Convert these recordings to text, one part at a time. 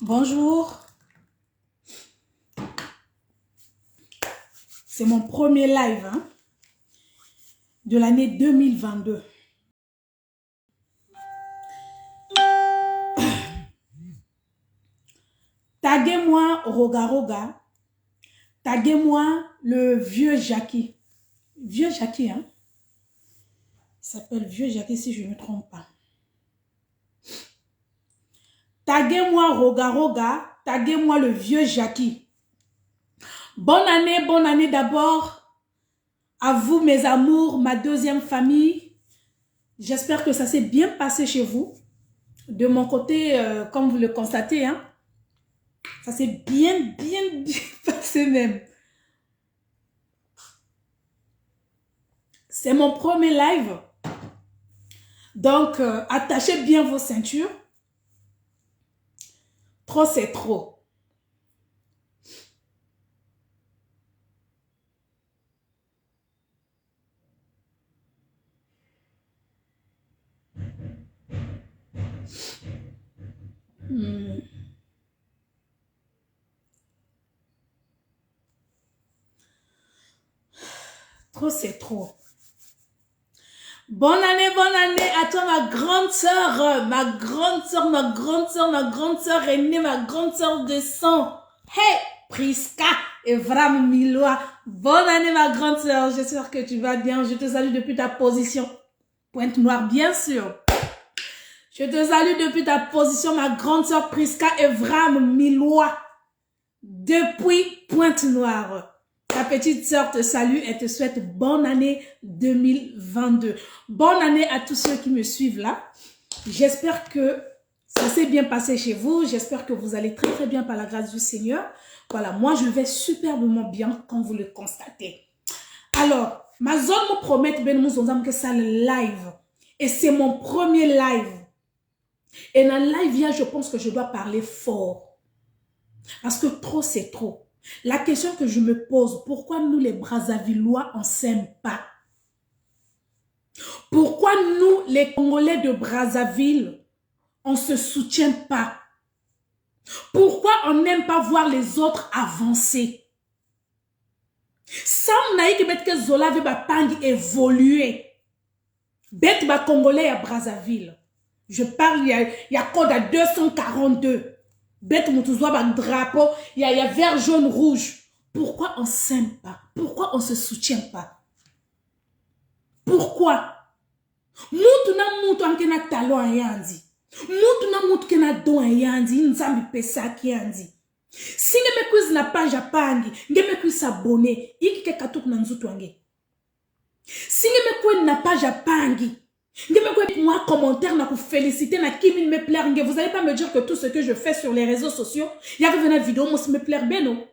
Bonjour, c'est mon premier live de l'année 2022. Taguez-moi Roga Roga, taguez-moi le vieux Jackie. Vieux Jackie, hein? Il s'appelle Vieux Jackie si je ne me trompe pas. Taguez-moi Roga Roga, taguez-moi le vieux Jackie. Bonne année d'abord à vous mes amours, ma deuxième famille. J'espère que ça s'est bien passé chez vous. De mon côté, comme vous le constatez, hein, ça s'est bien passé même. C'est mon premier live. Donc, attachez bien vos ceintures. Trop, c'est trop. Trop, c'est trop. Bonne année à toi, ma grande sœur, ma grande sœur aînée, ma grande sœur de sang. Hey, Priska et Vram Miloa. Bonne année, ma grande sœur. J'espère que tu vas bien. Je te salue depuis ta position. Pointe-Noire, bien sûr. Je te salue depuis ta position, ma grande sœur Priska et Vram Miloa. Depuis Pointe-Noire. Ta petite sœur te salue et te souhaite bonne année 2022. Bonne année à tous ceux qui me suivent là. J'espère que ça s'est bien passé chez vous. J'espère que vous allez très bien par la grâce du Seigneur. Voilà, moi je vais superbement bien quand vous le constatez. Alors, ma zone me promet que ça le live. Et c'est mon premier live. Et dans le live, je pense que je dois parler fort. Parce que trop, c'est trop. La question que je me pose, pourquoi nous les Brazzavillois, on ne s'aime pas? Pourquoi nous, les Congolais de Brazzaville, on ne se soutient pas? Pourquoi on n'aime pas voir les autres avancer? Sam naïki bet que Zola veut pangi évoluer. Bet ba Congolais à Brazzaville. Je parle, il y a code à 242. Bête moutouzoua ba drapeau, il y a vert, jaune, rouge. Pourquoi on ne s'aime pas? Pourquoi on ne se soutient pas? Pourquoi? Moutuna moutou ankena talon ayandi. Moutuna moutou kena don ayandi. Nzambi pesa ki andi. Si ngeme quiz na page à pangi, ngeme quiz s'abonner, iki ke katuk na nzutu ange. Si ngeme quiz na page à pangi, moi commentaire na ku féliciter na kimi me plaire. Vous allez pas me dire que tout ce que je fais sur les réseaux sociaux, il y a une vidéo moi me plaire ben non.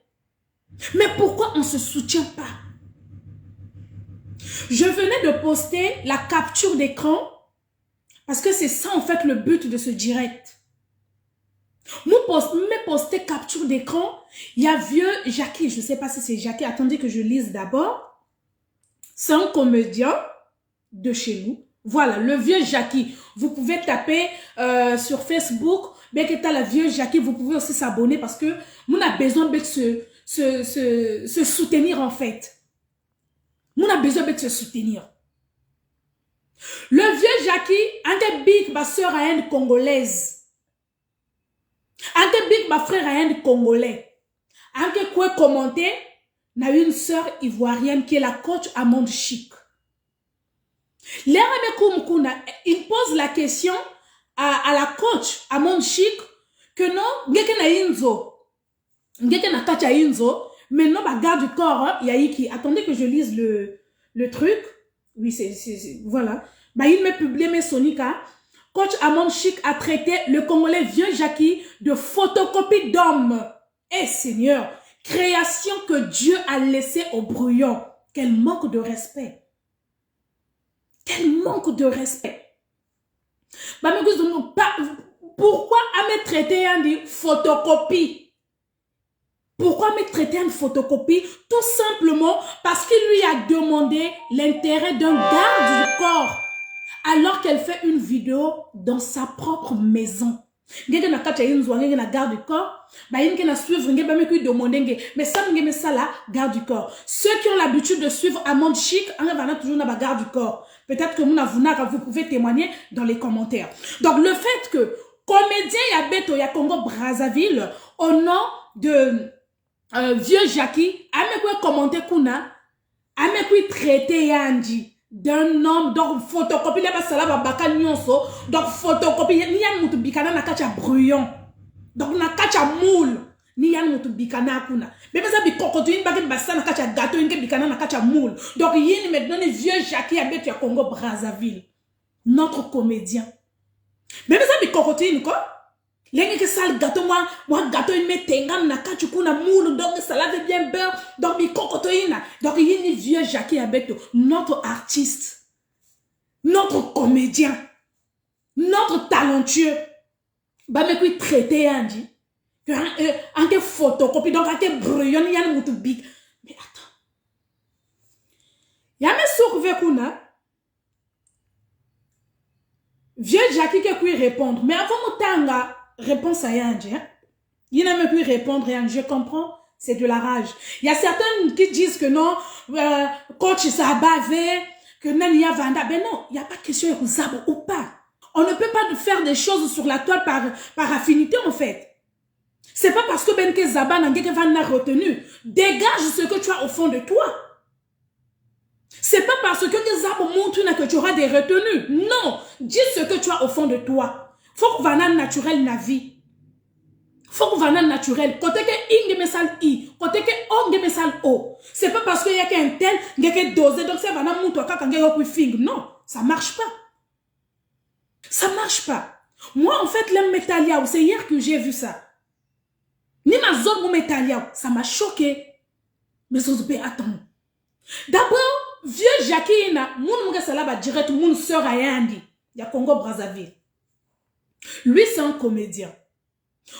Mais pourquoi on se soutient pas? Je venais de poster la capture d'écran parce que c'est ça en fait le but de ce direct. Me poster capture d'écran, il y a vieux Jackie, je sais pas si c'est Jackie, attendez que je lise d'abord. C'est un comédien de chez nous. Voilà, le vieux Jackie. Vous pouvez taper sur Facebook, bien que t'as la vieux Jackie, vous pouvez aussi s'abonner parce que on a besoin de se soutenir en fait. On a besoin de se soutenir. Le vieux Jackie, un des big ma soeur à une congolaise. Un des big ma frère à un congolais. Un des quoi commenter, n'a une soeur ivoirienne qui est la coach à Monde Chic. Il pose la question à la coach à Monde Chic que non, mais non, bah, garde du corps, hein, Yaiki. Attendez que je lise le truc. Oui, voilà. Bah, il me publie mes sonika. Coach Amon Chic a traité le Congolais vieux Jackie de photocopie d'homme. Eh, Seigneur, création que Dieu a laissée au brouillon. Quel manque de respect. Quel manque de respect. Bah, mais pourquoi me traiter de photocopie? Pourquoi me traiter une photocopie? Tout simplement parce qu'il lui a demandé l'intérêt d'un garde du corps alors qu'elle fait une vidéo dans sa propre maison. Ngeke na kacha inzwa ngeke na garde du corps. Ba yinke na suivre ngeke ba me kui demander mais ça ngeke me ça là garde du corps. Ceux qui ont l'habitude de suivre un monde chic, on va toujours na ba garde du corps. Peut-être que vous pouvez témoigner dans les commentaires. Donc le fait que comédien ya beto ya Congo Brazzaville au nom de vieux Jackie, a me quoi commenter kuna, a me quoi traiter yandi d'un homme, donc photocopie les basala babaka nyonso, donc photocopie ni yan mutu bikana na kacha brouillon, donc na kacha moule ni yan mutu bikana kuna, mais ça bi kokoto yin baguette basa na kacha gâteau yin bikana na kacha moule, donc yin maintenant les vieux Jackie a beto ya Congo Brazzaville, notre comédien, mais ça bi kokoto yin quoi? Lengue que ça le gâteau moi gâteau il met tengam na kachukuna moule donc salade bien beurre donc mi kokotoina donc il y a vieux Jackie Abeto notre artiste notre comédien notre talentueux ba me kui traité andi que en que photocopie donc en que brouillon yan mutu big mais attends ya me souve kuna vieux Jackie qui peut répondre mais avant mutanga réponse à Yandji, hein? Il n'a même pu répondre, je comprends, c'est de la rage. Il y a certains qui disent que non, coach ça a bavé, que non, il y a Vanda. Ben non, il n'y a pas de question de zab ou pas. On ne peut pas faire des choses sur la toile par affinité, en fait. C'est pas parce que Benke Zaba n'a pas retenu. Dégage ce que tu as au fond de toi. C'est pas parce que Zaba montre que tu auras des retenues. Non, dis ce que tu as au fond de toi. Faut que vanan naturel na vie. Faut que vanan naturel. Côté que inge mesal i, côté que onge mesal o. C'est pas parce qu'il y a qu'un tel, il y a qu'un dosé, donc c'est vanan mouto quand il y a fing. Non, ça marche pas. Ça marche pas. Moi, en fait, l'homme métallia, c'est hier que j'ai vu ça. Ni ma zone métallia, ça m'a choqué. Mais ça se peut attendre. D'abord, vieux Jackie, moun mga salaba direct, moun sœur ayandi. Il y a Congo Brazzaville. Lui, c'est un comédien.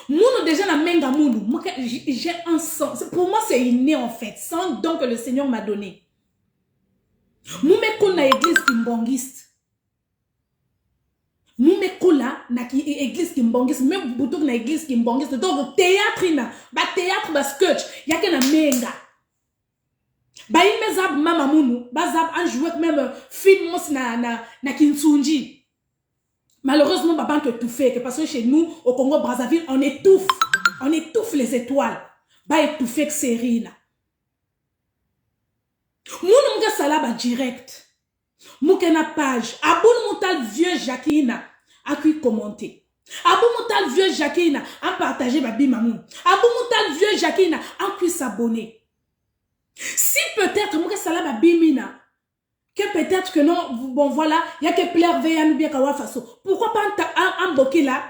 Mounou déjà na menga mounou. J'ai un sang. Pour moi, c'est inné en fait. C'est un don que le Seigneur m'a donné. Moumé koula na église kimbongiste. Moumé koula na église kimbongiste. Même boutouk na église kimbongiste. Donc, théâtre na. Ba théâtre, ba sketch. Yake na menga. Ba ime zab mama mounou. Ba zab an jouet même film mos na kinsunji. Malheureusement, papa te étouffer, parce que chez nous, au Congo Brazzaville, on étouffe les étoiles. Ba étouffer que série là. Moun mga salaba direct. Moukena page. Aboun moutal vieux Jacquina a pu commenter. Aboun moutal vieux Jacquina a partagé ma bimamoun. Aboun moutal vieux Jacquina a pu s'abonner. Si peut-être mouka salaba bimina. Que peut-être que non, bon voilà, il y a que plaire veillant bien kawa faso. Pourquoi pas un boki là?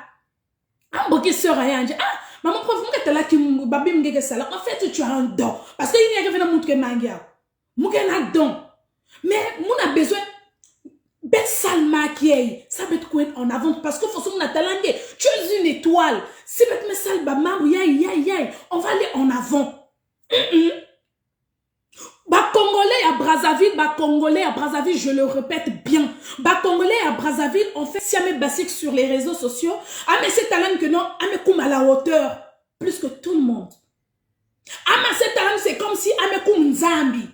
Un boki sœur ayanje. Ah, maman prof, moi que là qui babi m'gege sala. En fait, tu as un don. Parce que il y a que vena moutke mangia. Mouke na don. Mais mon a besoin bête sale maquillée. Ça peut être quoi en avant parce que faut son talangé. Tu es une étoile. Si bête me sale ba ma on va aller en avant. Ba Congolais à Brazzaville, je le répète bien. Ba Congolais à Brazzaville, on fait siamé basique sur les réseaux sociaux. Ah mais c'est talent que non, ah mais comme à la hauteur, plus que tout le monde. Ah mais c'est talent, c'est comme si ah mais comme Zambi.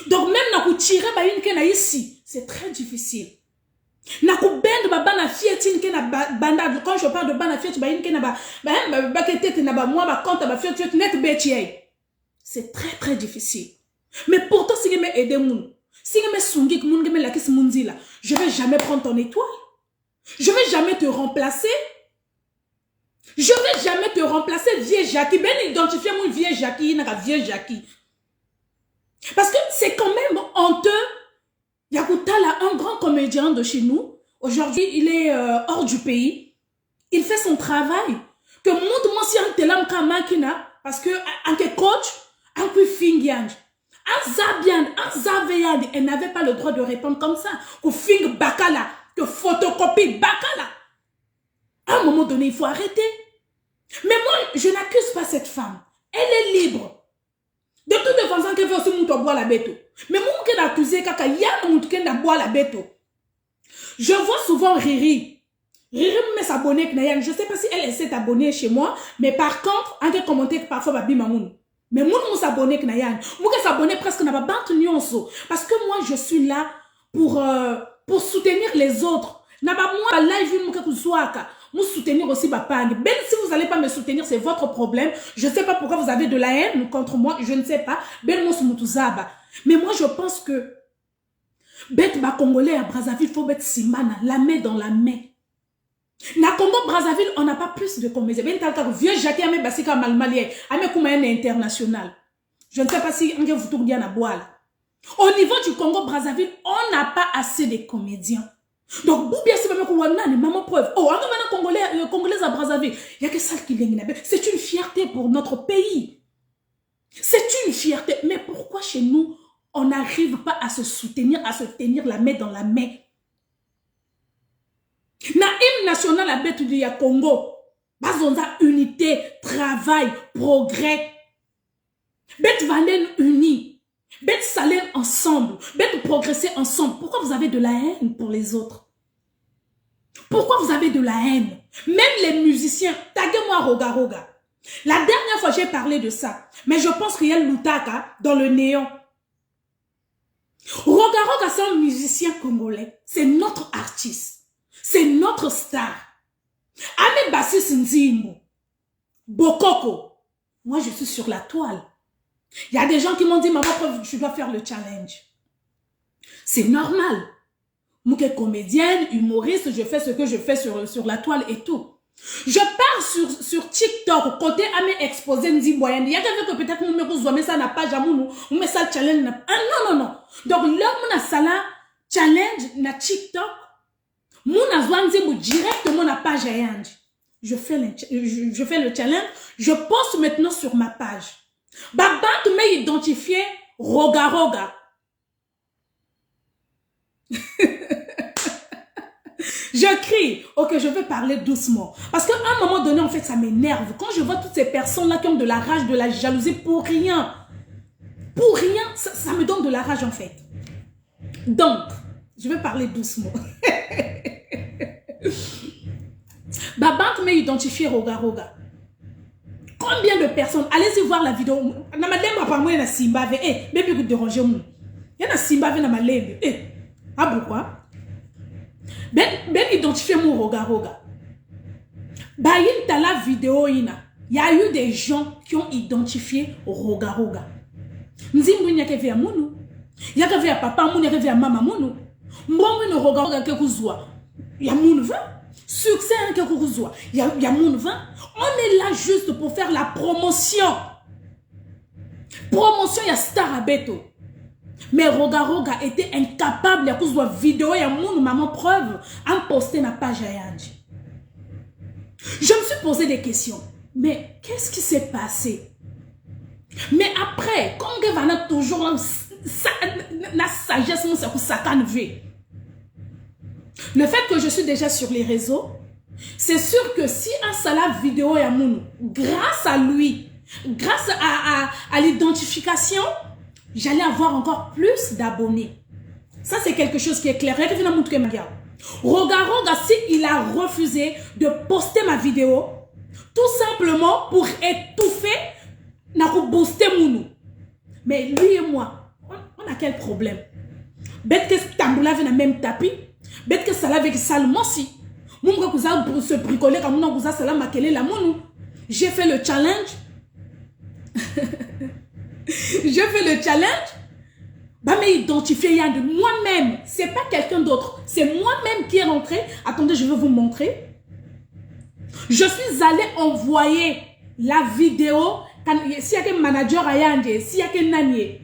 Donc même na ku tirer ba une kena ici, c'est très difficile. Na ku bend ba bana fietine kena banda, quand je parle de bana fiet ba une kena ba ketete na ba moi ba compte ba fiet net betier. C'est très très difficile. Mais pourtant, si je me aide moun, si je me sungi moun me la kis munzila, je vais jamais prendre ton étoile. Je vais jamais te remplacer. Je vais jamais te remplacer, vieux Jackie. Ben identifier mon vieux Jackie, n'a vieux Jackie. Parce que c'est quand même honteux. Yakutala, un grand comédien de chez nous. Aujourd'hui, il est hors du pays. Il fait son travail. Que montre-moi si un telam kamakina, parce que en que coach, un peu fingiange. Un Zabian, un Zaveyand, elle n'avait pas le droit de répondre comme ça. Ou fing bakala, que photocopie bakala. À un moment donné, il faut arrêter. Mais moi, je n'accuse pas cette femme. Elle est libre. De toute façon, qu'elle veut aussi mouton boire la bête. Mais moi, qui l'accuse, kaka, y'a mouton boire la bête. Je vois souvent Riri. Mais s'abonner Nayan, je sais pas si elle s'est abonnée chez moi, mais par contre, en quelque commentaire parfois va bima moun. Mais moun s'abonner Nayan, moun s'abonner presque n'a pas bantu nyonso parce que moi je suis là pour soutenir les autres. N'a pas moi live moun que souaka, moun soutenir aussi bapang. Même si vous allez pas me soutenir, c'est votre problème. Je sais pas pourquoi vous avez de la haine contre moi, je ne sais pas. Ben moun soumutuzaba. Mais moi je pense que bête ba congolais à Brazzaville faut mettre simana, la main dans la main. Na Congo Brazzaville, on n'a pas plus de comédiens. Ben talka vieux Jacques Amé Basika Malmalien, Amé Koumayen international. Je ne sais pas si on vous tourne bien à boire. Au niveau du Congo Brazzaville, on n'a pas assez de comédiens. Donc, bien si maman preuve. Oh, on a Congolais à Brazzaville. Il y a que ça qui l'est. C'est une fierté pour notre pays. C'est une fierté. Mais pourquoi chez nous, on n'arrive pas à se soutenir, à se tenir la main dans la main? Na hymne national à bête du Congo. Bazonza unité, travail, progrès. Bête Valen unis. Bête salaire ensemble. Bête progresser ensemble. Pourquoi vous avez de la haine pour les autres? Pourquoi vous avez de la haine? Même les musiciens, taguez-moi Roga Roga. La dernière fois j'ai parlé de ça. Mais je pense qu'il y a Lutaka dans le néant. Roga Roga c'est un musicien congolais. C'est notre artiste. C'est notre star. Ame Bassis Nzimbo. Bokoko. Moi, je suis sur la toile. Il y a des gens qui m'ont dit, maman, tu dois faire le challenge. C'est normal. Moi, qui suis comédienne, humoriste, je fais ce que je fais sur la toile et tout. Je pars sur TikTok, côté Ame exposé Nzimbo. Il y a quelqu'un que peut-être nous met ça n'a pas jamais nous met ça le challenge. Ah non. Donc, là, on a ça là, challenge, na TikTok. Mouna Zwanzimou directement na page Ayandi. Je fais le challenge. Je poste maintenant sur ma page. Babant m'a identifié Roga Roga. Je crie. Ok, je vais parler doucement. Parce qu'à un moment donné, en fait, ça m'énerve. Quand je vois toutes ces personnes-là qui ont de la rage, de la jalousie pour rien. Pour rien, ça me donne de la rage en fait. Donc, je vais parler doucement. Babant m'a identifié Roga Roga. Combien de personnes? Allez-y voir la vidéo. Na madame pas moi na Simba avec mais puis déranger moi. Il y a na Simba avec na malève. Ah pourquoi? Ben identifié mon Roga Roga. Bah il t'a la vidéo ina. Il y a eu des gens qui ont identifié Roga Roga. Nzimbu nya ke via munu. Ya ke via papa munu, ya ke via mama munu. Mbongo no Roga Roga ke kuzwa. Ya munu va. Succès hein, que vous il y a mon vin. On est là juste pour faire la promotion. Promotion, il y a Star Abeto. Mais Roga Roga était incapable de faire une vidéo. Il y a mon maman preuve en poster na page Ayandi. Je me suis posé des questions. Mais qu'est-ce qui s'est passé? Mais après, quand on a toujours la sagesse, c'est pour ça qu'on veut. Le fait que je suis déjà sur les réseaux, c'est sûr que si un sala vidéo est à mon, grâce à lui, grâce à l'identification, j'allais avoir encore plus d'abonnés. Ça, c'est quelque chose qui est clair. Roga Roga, il a refusé de poster ma vidéo, tout simplement pour étouffer, n'a pas boosté mon. Mais lui et moi, on a quel problème? Bête que Tamboula vient même tapis. Bête que ça avec Salomon si. Mon gars pour se bricoler comme on a ça makele la monu. J'ai fait le challenge. J'ai fait le challenge. Bah mais identifié de moi-même. C'est pas quelqu'un d'autre. C'est moi-même qui est rentré. Attendez, je vais vous montrer. Je suis allé envoyer la vidéo. S'il y a un manager à Yandé, s'il y a un nanier.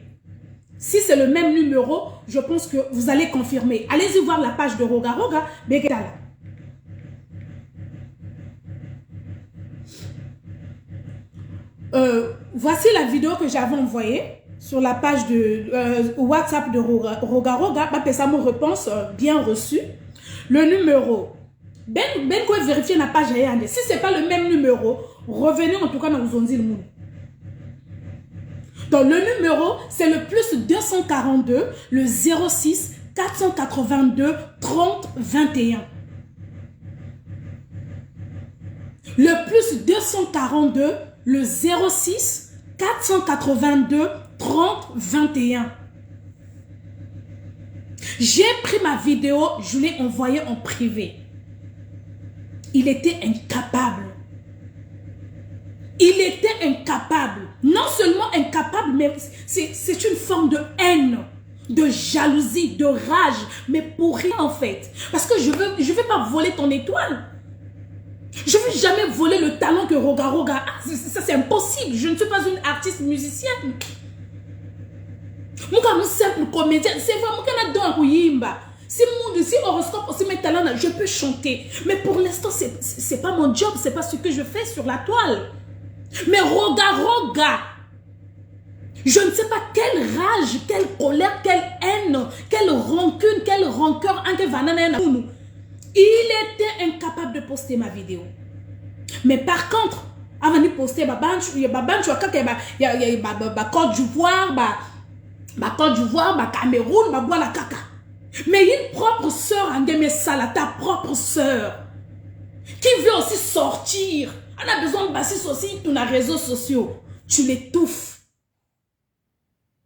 Si c'est le même numéro, je pense que vous allez confirmer. Allez-y voir la page de Roga Roga. Voici la vidéo que j'avais envoyée sur la page de WhatsApp de Roga Roga. Ça me réponse bien reçue. Le numéro. Quoi vérifier la page. Si ce n'est pas le même numéro, revenez en tout cas dans vous le monde. Donc, le numéro, c'est le plus 242, le 06 482 30 21. Le plus 242, le 06 482 30 21. J'ai pris ma vidéo, je l'ai envoyée en privé. Il était incapable. Il était incapable. Non seulement incapable, mais c'est une forme de haine, de jalousie, de rage, mais pour rien en fait. Parce que je veux pas voler ton étoile. Je ne veux jamais voler le talent que Roga Roga a. Ça c'est impossible. Je ne suis pas une artiste musicienne. Moi, comme simple comédien, c'est vraiment qu'on a dans un kuyimba. Si horoscope aussi mes talents, je peux chanter. Mais pour l'instant, c'est pas mon job, c'est pas ce que je fais sur la toile. Mais Roga Roga, je ne sais pas quelle rage, quelle colère, quelle haine, quelle rancune, quelle rancœur, il était incapable de poster ma vidéo. Mais par contre, avant de poster, il y a Côte d'Ivoire, Côte d'Ivoire, Cameroun, la caca. Mais une propre sœur, ta propre sœur, qui veut aussi sortir. On a besoin de passer aussi sur les réseaux sociaux. Tu l'étouffes.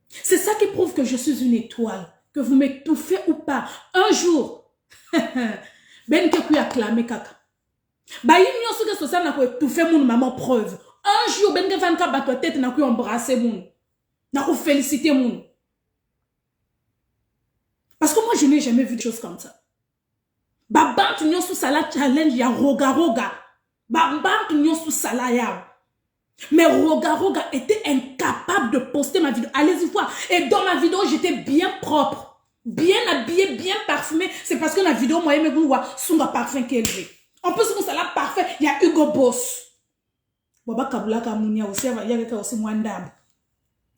C'est ça qui prouve que je suis une étoile. Que vous m'étouffez ou pas. Un jour, ben que tu acclamé kaka. Bah il n'y a pas de social n'a pas étouffé mon maman preuve. Un jour, ben que van ka battre tête n'a pas embrassé mon. N'a pas félicité mon. Parce que moi je n'ai jamais vu de choses comme ça. Bah bantu n'y a sous sala challenge ya Roga Roga. Bantu n'y a sous sala ya. Mais Roga Roga était incapable de poster ma vidéo. Allez-y voir. Et dans ma vidéo, j'étais bien propre. Bien habillée, bien parfumée. C'est parce que la vidéo, moi, je me vois sous ma parfum qui est élevé. En plus, c'est là parfait. Il y a Hugo Boss. Baba Kabula Kamounia aussi, il y a aussi Mwandab.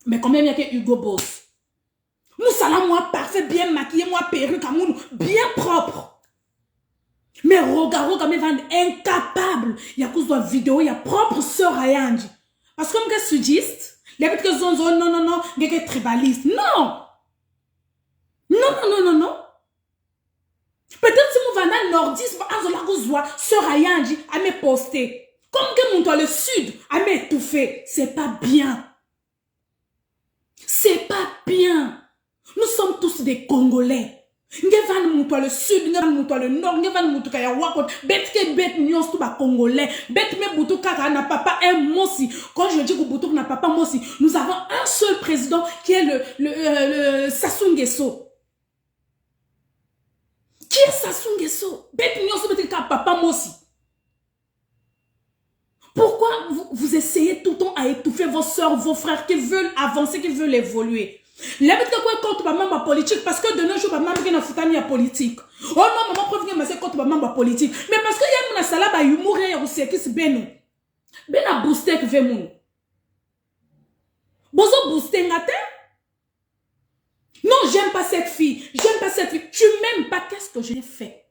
Mais quand même, il y a que Hugo Boss. Nous, ça là, moi, parfait, bien maquillé, moi, perruque, bien propre. Mais Roga Roga me vend incapable. Il y a cause de vidéo, il y a propre sœur Ayandi. Parce que comme que sudiste, les petits zonzo, non, il y a tribaliste. Non. Non. Peut-être si mon vana nordiste, sœur Ayandi, à me poster. Comme que mon toit le sud, à m'étouffer. C'est pas bien. C'est pas bien. Nous sommes tous des Congolais. Ngevan moutoua le sud, ngevan moutoua le nord, ngevan moutoua ya wakot, bet ke bet nyons tout ba congolais, bet me boutou kaka na papa un mosi. Quand je dis que boutou na papa mosi, nous avons un seul président qui est le Sassou Nguesso. Qui est Sassou Nguesso? Bet nyons bet ka papa mosi. Pourquoi vous essayez tout le temps à étouffer vos soeurs, vos frères qui veulent avancer, qui veulent évoluer? Les gens qui contre ma politique parce que de nos jours maman qui n'a foutu ni politique. Oh non maman prévient mais c'est contre maman politique. Mais parce que y a mon sala ba humour et aussi qui se beno. Ben a booster que fait mon. Bozo booster ngate? Non, j'aime pas cette fille. J'aime pas cette fille. Tu m'aimes pas, qu'est-ce que j'ai fait?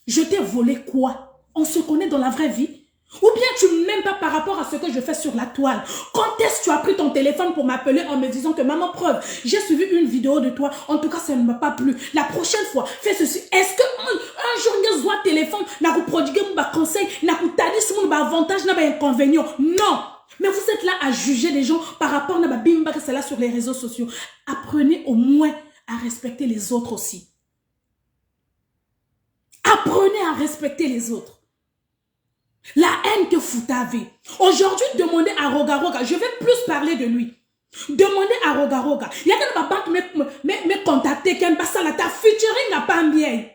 Je t'ai volé quoi? On se connaît dans la vraie vie? Ou bien tu ne m'aimes pas par rapport à ce que je fais sur la toile. Quand est-ce que tu as pris ton téléphone pour m'appeler en me disant que maman preuve, j'ai suivi une vidéo de toi, en tout cas ça ne m'a pas plu. La prochaine fois, fais ceci. Est-ce que un jour tu vois téléphone, n'a pas prodigué mon conseil, n'a pas tali mon avantage, n'a pas inconvénient? Non. Mais vous êtes là à juger les gens par rapport à ma bimba que c'est là sur les réseaux sociaux. Apprenez au moins à respecter les autres aussi. Apprenez à respecter les autres. La haine que vous avez. Aujourd'hui, demandez à Roga Roga. Je vais plus parler de lui. Demandez à Roga Roga. Il y a quelqu'un qui me contacté. Qui a ta featuring à Pambien.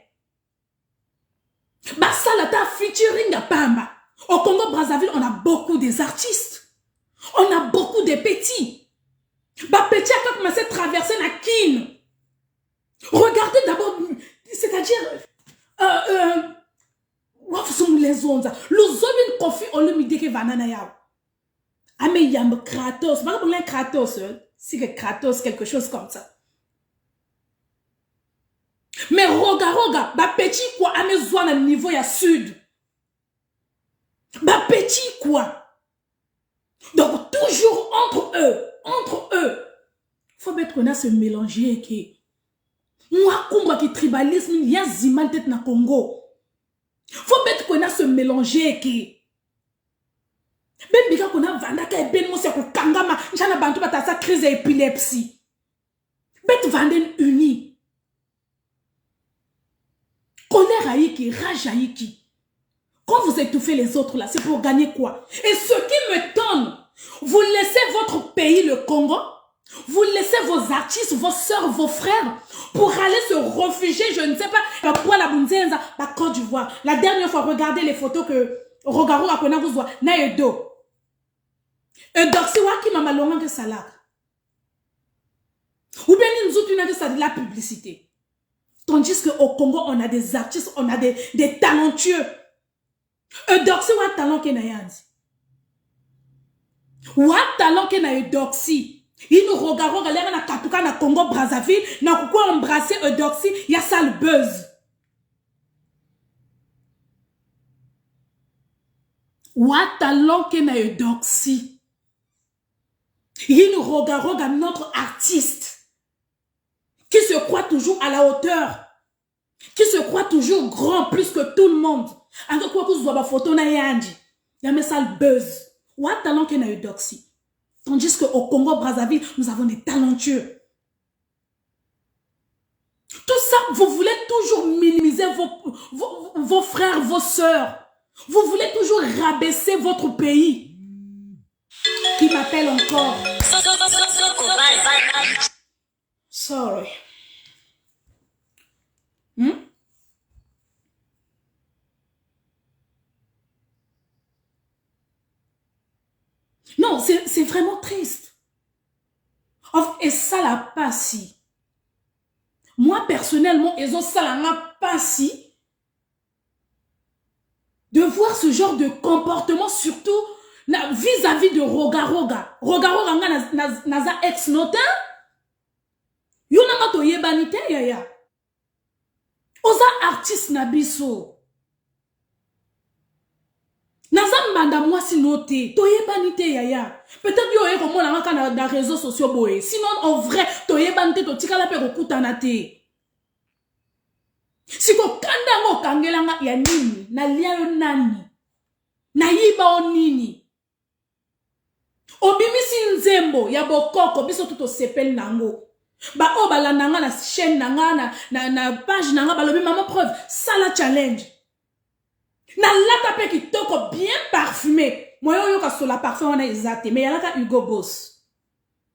Ta featuring à Pamba. Au Congo Brazzaville, on a beaucoup des artistes. On a beaucoup de petits. Petit a commencé à traverser la Kin. Regardez d'abord. C'est-à-dire. Les ondes. Le zone confie on le midi que vanana ya. Ame yam Kratos. Pas pour les Kratos. Si que Kratos quelque chose comme ça. Mais Roga, petit quoi, ame zoan à niveau ya sud. Petit quoi. Donc toujours entre eux. Faut mettre qu'on a se mélanger qui. Moi combat qui tribalisme, il y a ziman tête na Congo. Faut mettre qu'on a se mélanger qui. Ben bika kona vanda ka ben mo se ko kangama njana bantu batasa crise d'épilepsie. Bet vanden uni. Colère haïki, rage haïki. Quand vous étouffez les autres là, c'est pour gagner quoi? Et ce qui me donne, vous laissez votre pays, le Congo, vous laissez vos artistes, vos soeurs, vos frères, pour aller se réfugier, je ne sais pas, pour la Bunzenza, la Côte d'Ivoire. La dernière fois, regardez les photos que Rogaro a connu, vous voyez, na edo. Et donc, c'est qui m'a malonga que ça là. Ou bien, nous autres, que ça de la publicité. Tandis qu'au Congo, on a des artistes, on a des talentueux. Et donc, c'est un talent qui n'a rien dit. Ou un talent qui n'a eu d'oxy. Il nous regarde, l'air na Katuka, na Congo, Brazzaville, na pourquoi embrasser Eudoxie, il y a ça le buzz. Ou un talent qui n'a eu d'oxy. Il nous regarde notre artiste, qui se croit toujours à la hauteur, qui se croit toujours grand, plus que tout le monde. En tout cas, vous avez photo na yandi. Il y a ça le buzz. Ou un talent qui n'a eu d'oxy. Tandis qu'au Congo, Brazzaville, nous avons des talentueux. Tout ça, vous voulez toujours minimiser vos frères, vos sœurs. Vous voulez toujours rabaisser votre pays. Qui m'appelle encore. Sorry. Non, c'est vraiment triste. Et ça l'a pas si. Moi, personnellement, ils ont ça l'a pas si. De voir ce genre de comportement, surtout vis-à-vis de Roga. Roga naza ex-notaire. Yonanga to yebanite yaya. Oza artiste nabiso. Naza manda moi si noté. To yebanite yaya. Peut-être yo comme on a dans les réseaux sociaux boé. Sinon en vrai to yebanite to tikala pe kokutana te. Siko kanda ngo kangelanga ya nini na lialo nani. Na yiba o nini. Obimisi nzembo ya bokoko biso tuto sepel nango. Ba o balandanga na chaîne nanga na page nanga balobi mama preuve ça la challenge. Na lata pe kitoko bien parfumé. Moi yo ka so la parfum on a exaté mais yala ka Hugo Boss.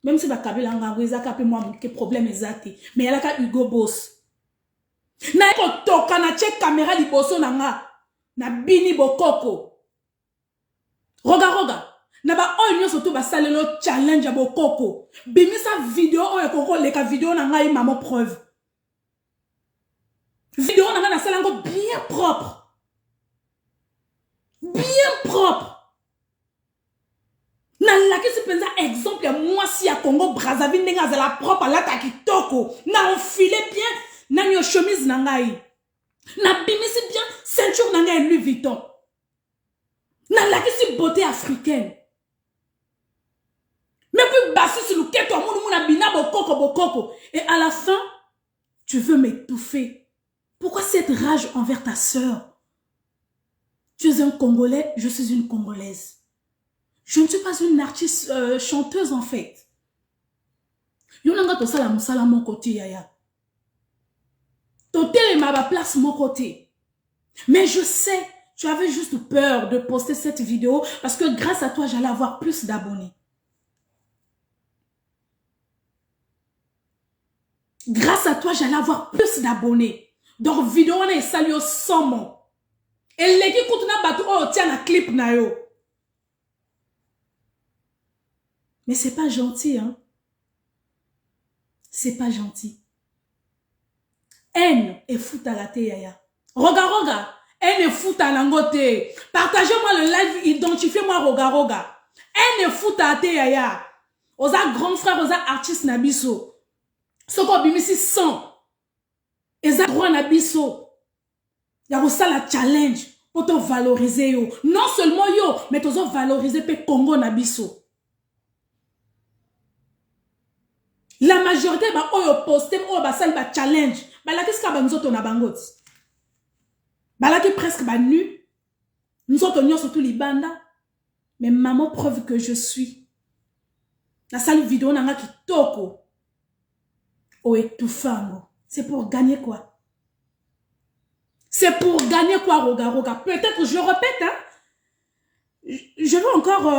Même si ba kabila ngango ezaka pe moi que problème exaté mais yala ka Hugo Boss. Na ko toka na check caméra liboso nanga na bini bokoko. Roga. Na ba oyo surtout ba salelo challenge ya bokoko. Bimisa vidéo oyo koko leka vidéo na ngai maman preuve. Vidéo na na salango bien propre. Bien propre. Na laki si penza exemple ya moi si ya Congo Brazzaville ndenga za la propre la ta kitoko. Na enfilé bien na nyo chemise na ngai. Na bimisi bien ceinture na ngai Louis Vuitton. Na laki si beauté africaine. Mais puis bassi sur le quai, toi, mon bina bokoko. Et à la fin, tu veux m'étouffer. Pourquoi cette rage envers ta sœur? Tu es un Congolais, je suis une Congolaise. Je ne suis pas une artiste chanteuse en fait. Yonanga to sala musala mon côté yaya. Totel ma place mon côté. Mais je sais, tu avais juste peur de poster cette vidéo parce que grâce à toi, j'allais avoir plus d'abonnés. Grâce à toi, j'allais avoir plus d'abonnés. Donc, vidéo, on a salué au sommet. Et les qui coûtent na bateau, oh, tiens, la clip na yo. Mais c'est pas gentil, hein. C'est pas gentil. Haine et fout à la te, yaya. Roga. Haine et fout à l'angote. Partagez-moi le live, identifiez-moi Roga. Haine et fout à la te, yaya. Osa grand frère, osa artiste nabiso. Soko bimisi 100. Eza droit na biso. Ya rosa la challenge pour te valoriser yo. Non seulement yo, mais te valoriser pe Congo na biso. La majorité ba oyo posté oyo ba sali ba challenge. Ba la qu'est-ce ka ba nzoto na bangot. Ba la ki presque ba nu. Nzoto nyo surtout libanda. Mais maman, preuve que je suis. La salle vidéo n'a qui toko. Oh, étouffant. C'est pour gagner quoi? C'est pour gagner quoi, Roga Roga? Peut-être, je répète, hein. Je veux encore...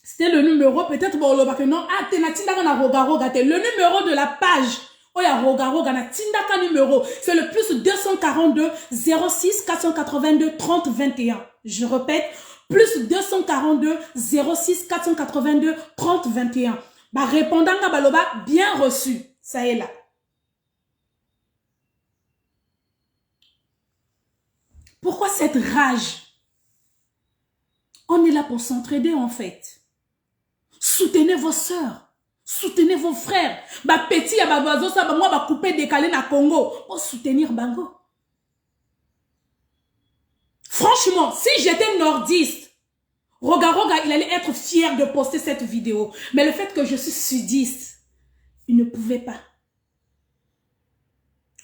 c'était le numéro, peut-être, bon, que non. Ah, t'es na tinda na Roga Roga. Le numéro de la page. Oh, ya Roga Roga na tinda ka numéro. C'est le plus 242 06 482 30 21. Je répète. Plus 242 06 482 30 21. Bah, répondant à Baloba, bien reçu. Ça est là. Pourquoi cette rage? On est là pour s'entraider en fait. Soutenez vos sœurs. Soutenez vos frères. Bah, petit, bah, bazo, ça, bah, moi, bah, couper, décaler na Congo. Pour soutenir Bango. Franchement, si j'étais nordiste, Roga Roga, il allait être fier de poster cette vidéo. Mais le fait que je suis sudiste, il ne pouvait pas.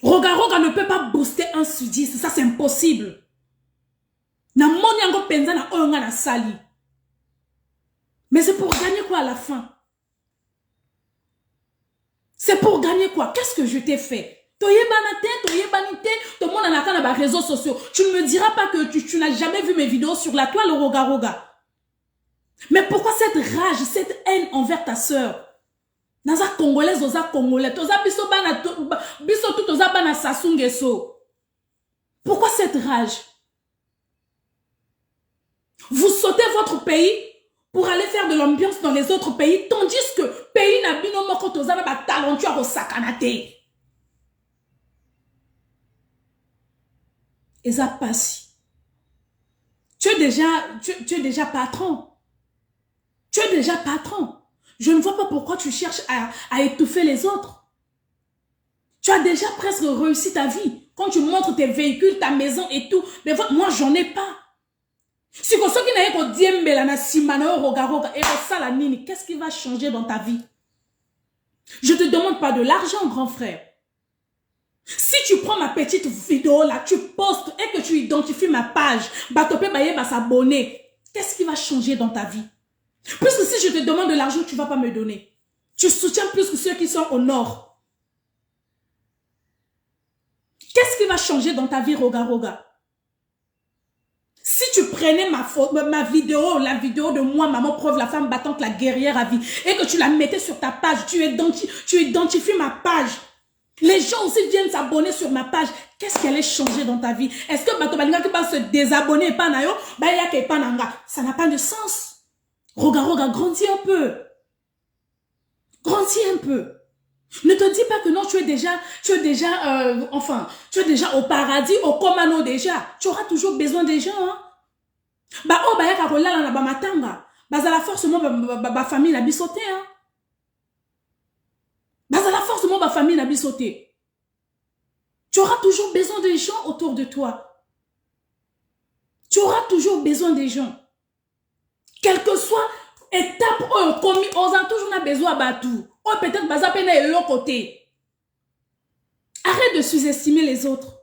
Roga Roga ne peut pas booster un sudiste. Ça, c'est impossible. Na moni yango penza na oyonga na sali. Mais c'est pour gagner quoi à la fin? C'est pour gagner quoi? Qu'est-ce que je t'ai fait? Tout le monde en a réseaux sociaux. Tu ne me diras pas que tu n'as jamais vu mes vidéos sur la toile Roga Roga. Mais pourquoi cette rage, cette haine envers ta sœur? Naza congolaise, oza congolais, toza biso tout toza bana sasungeso. Pourquoi cette rage? Vous sautez votre pays pour aller faire de l'ambiance dans les autres pays, tandis que pays na bino moko toza na ba talentueux au sakanate. Eza passi. Tu es déjà patron. Tu es déjà patron. Je ne vois pas pourquoi tu cherches à étouffer les autres. Tu as déjà presque réussi ta vie. Quand tu montres tes véhicules, ta maison et tout. Mais moi, j'en ai pas. Si vous qu'est-ce qui va changer dans ta vie? Je ne te demande pas de l'argent, grand frère. Si tu prends ma petite vidéo là, tu postes et que tu identifies ma page, s'abonner, qu'est-ce qui va changer dans ta vie? Puisque si je te demande de l'argent, tu ne vas pas me donner. Tu soutiens plus que ceux qui sont au nord. Qu'est-ce qui va changer dans ta vie, Roga Roga? Si tu prenais ma vidéo, la vidéo de moi, maman preuve, la femme battante, la guerrière à vie, et que tu la mettais sur ta page, tu identifies ma page. Les gens aussi viennent s'abonner sur ma page. Qu'est-ce qui allait changer dans ta vie? Est-ce que Bato Balinga qui va se désabonner et pas nayo, ça n'a pas de sens. Roga Roga, grandis un peu. Grandis un peu. Ne te dis pas que non, tu es déjà au paradis, au Komano déjà. Tu auras toujours besoin des gens, hein. La force, moi, famille n'a sauté, hein. La force, moi, famille n'a sauté. Tu auras toujours besoin des gens autour de toi. Tu auras toujours besoin des gens. Quelle que soit étape, commis, on a toujours besoin de tout. Oh, peut-être que est l'autre côté. Arrête de sous-estimer les autres.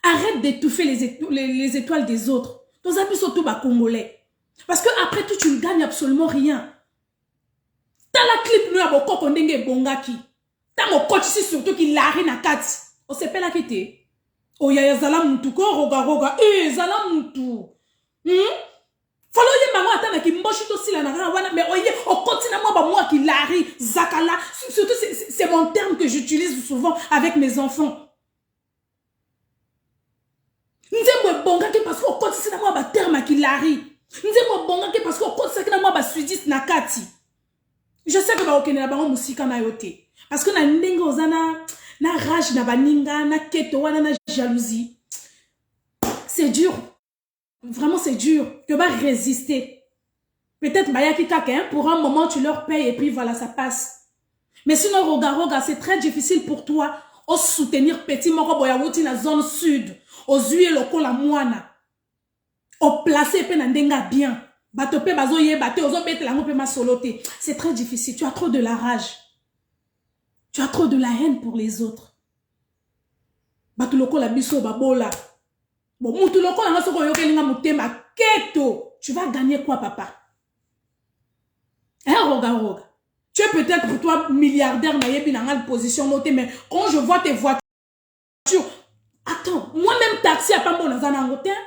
Arrête d'étouffer les étoiles des autres. Dans un peu surtout congolais. Parce que après tout, tu ne gagnes absolument rien. T'as la clip nous à boko kondenge bongaki. T'as mon coach ici surtout qui l'arrête na kat. On sait pas la quitter. Oh ya zala mutu ko Roga Roga. Zala mutu. Follow ye maman attend qui mboshi to sila na wana mais oye on continue moi qui lari zakala surtout c'est mon terme que j'utilise souvent avec mes enfants. Nzembo bongaki parce qu'on continue moi ba terme qui lari. Nzembo bongaki parce qu'on continue moi ba sudis na kati. Je sais que ba okene na bango musika na yote parce que na ndenge ozana na rage na baninga na keto wana na jalousie. C'est dur. Vraiment, c'est dur. Tu vas résister. Peut-être, pour un moment, tu leur payes et puis voilà, ça passe. Mais sinon, Roga Roga, c'est très difficile pour toi de soutenir petit moko boyawuti na zone sud. Aux huiles locaux la moana. Au placer pe na ndenga bien. Batope bazo ye bate ozo bete la ngope ma solote. C'est très difficile. Tu as trop de la rage. Tu as trop de la haine pour les autres. Bato loko la biso babola. Bon, mutu loko na soko yoke linga mutema keto. tu vas gagner quoi, papa? Hein, Roga. Tu es peut-être pour toi milliardaire, dans une position notée, mais quand je vois tes voitures, attends, moi-même taxi à Pambo dans un hôtel.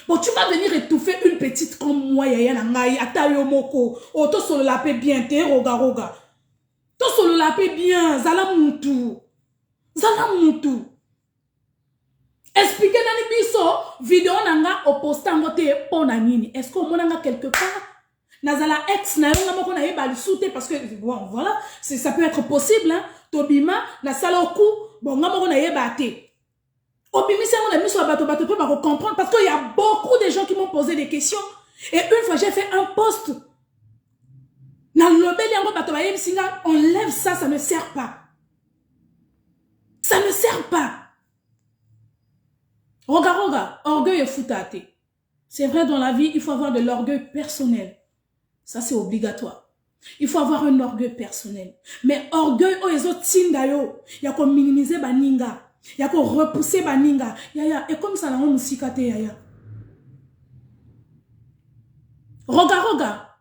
Bon, tu vas venir étouffer une petite comme moi, yaya nangai, atayo moko. Oh, to solo la paix bien, te roga. To solo la paix bien, zala mutu. Expliquez dans les biso, vidéo nanga, au postango te pona nini. Est-ce qu'on monanga quelque part? Nazala ex na yonga moko na yeba soute parce que bon voilà, ça peut être possible hein. Tobima na saloku, bon ngamoko na yeba te. Obimisi on a mis sur la bateau peut pas comprendre parce qu'il y a beaucoup de gens qui m'ont posé des questions et une fois j'ai fait un post dans le bel yango bateau singa, enlève ça, ça ne sert pas. Ça ne sert pas. Roga, orgueil et foutate. C'est vrai dans la vie, il faut avoir de l'orgueil personnel. Ça, c'est obligatoire. Il faut avoir un orgueil personnel. Mais orgueil, oh, les autres tindayo. Il y a qu'on minimiser baninga. Il y a qu'on repousser baninga. Et comme ça, on musikate yaya. Roga.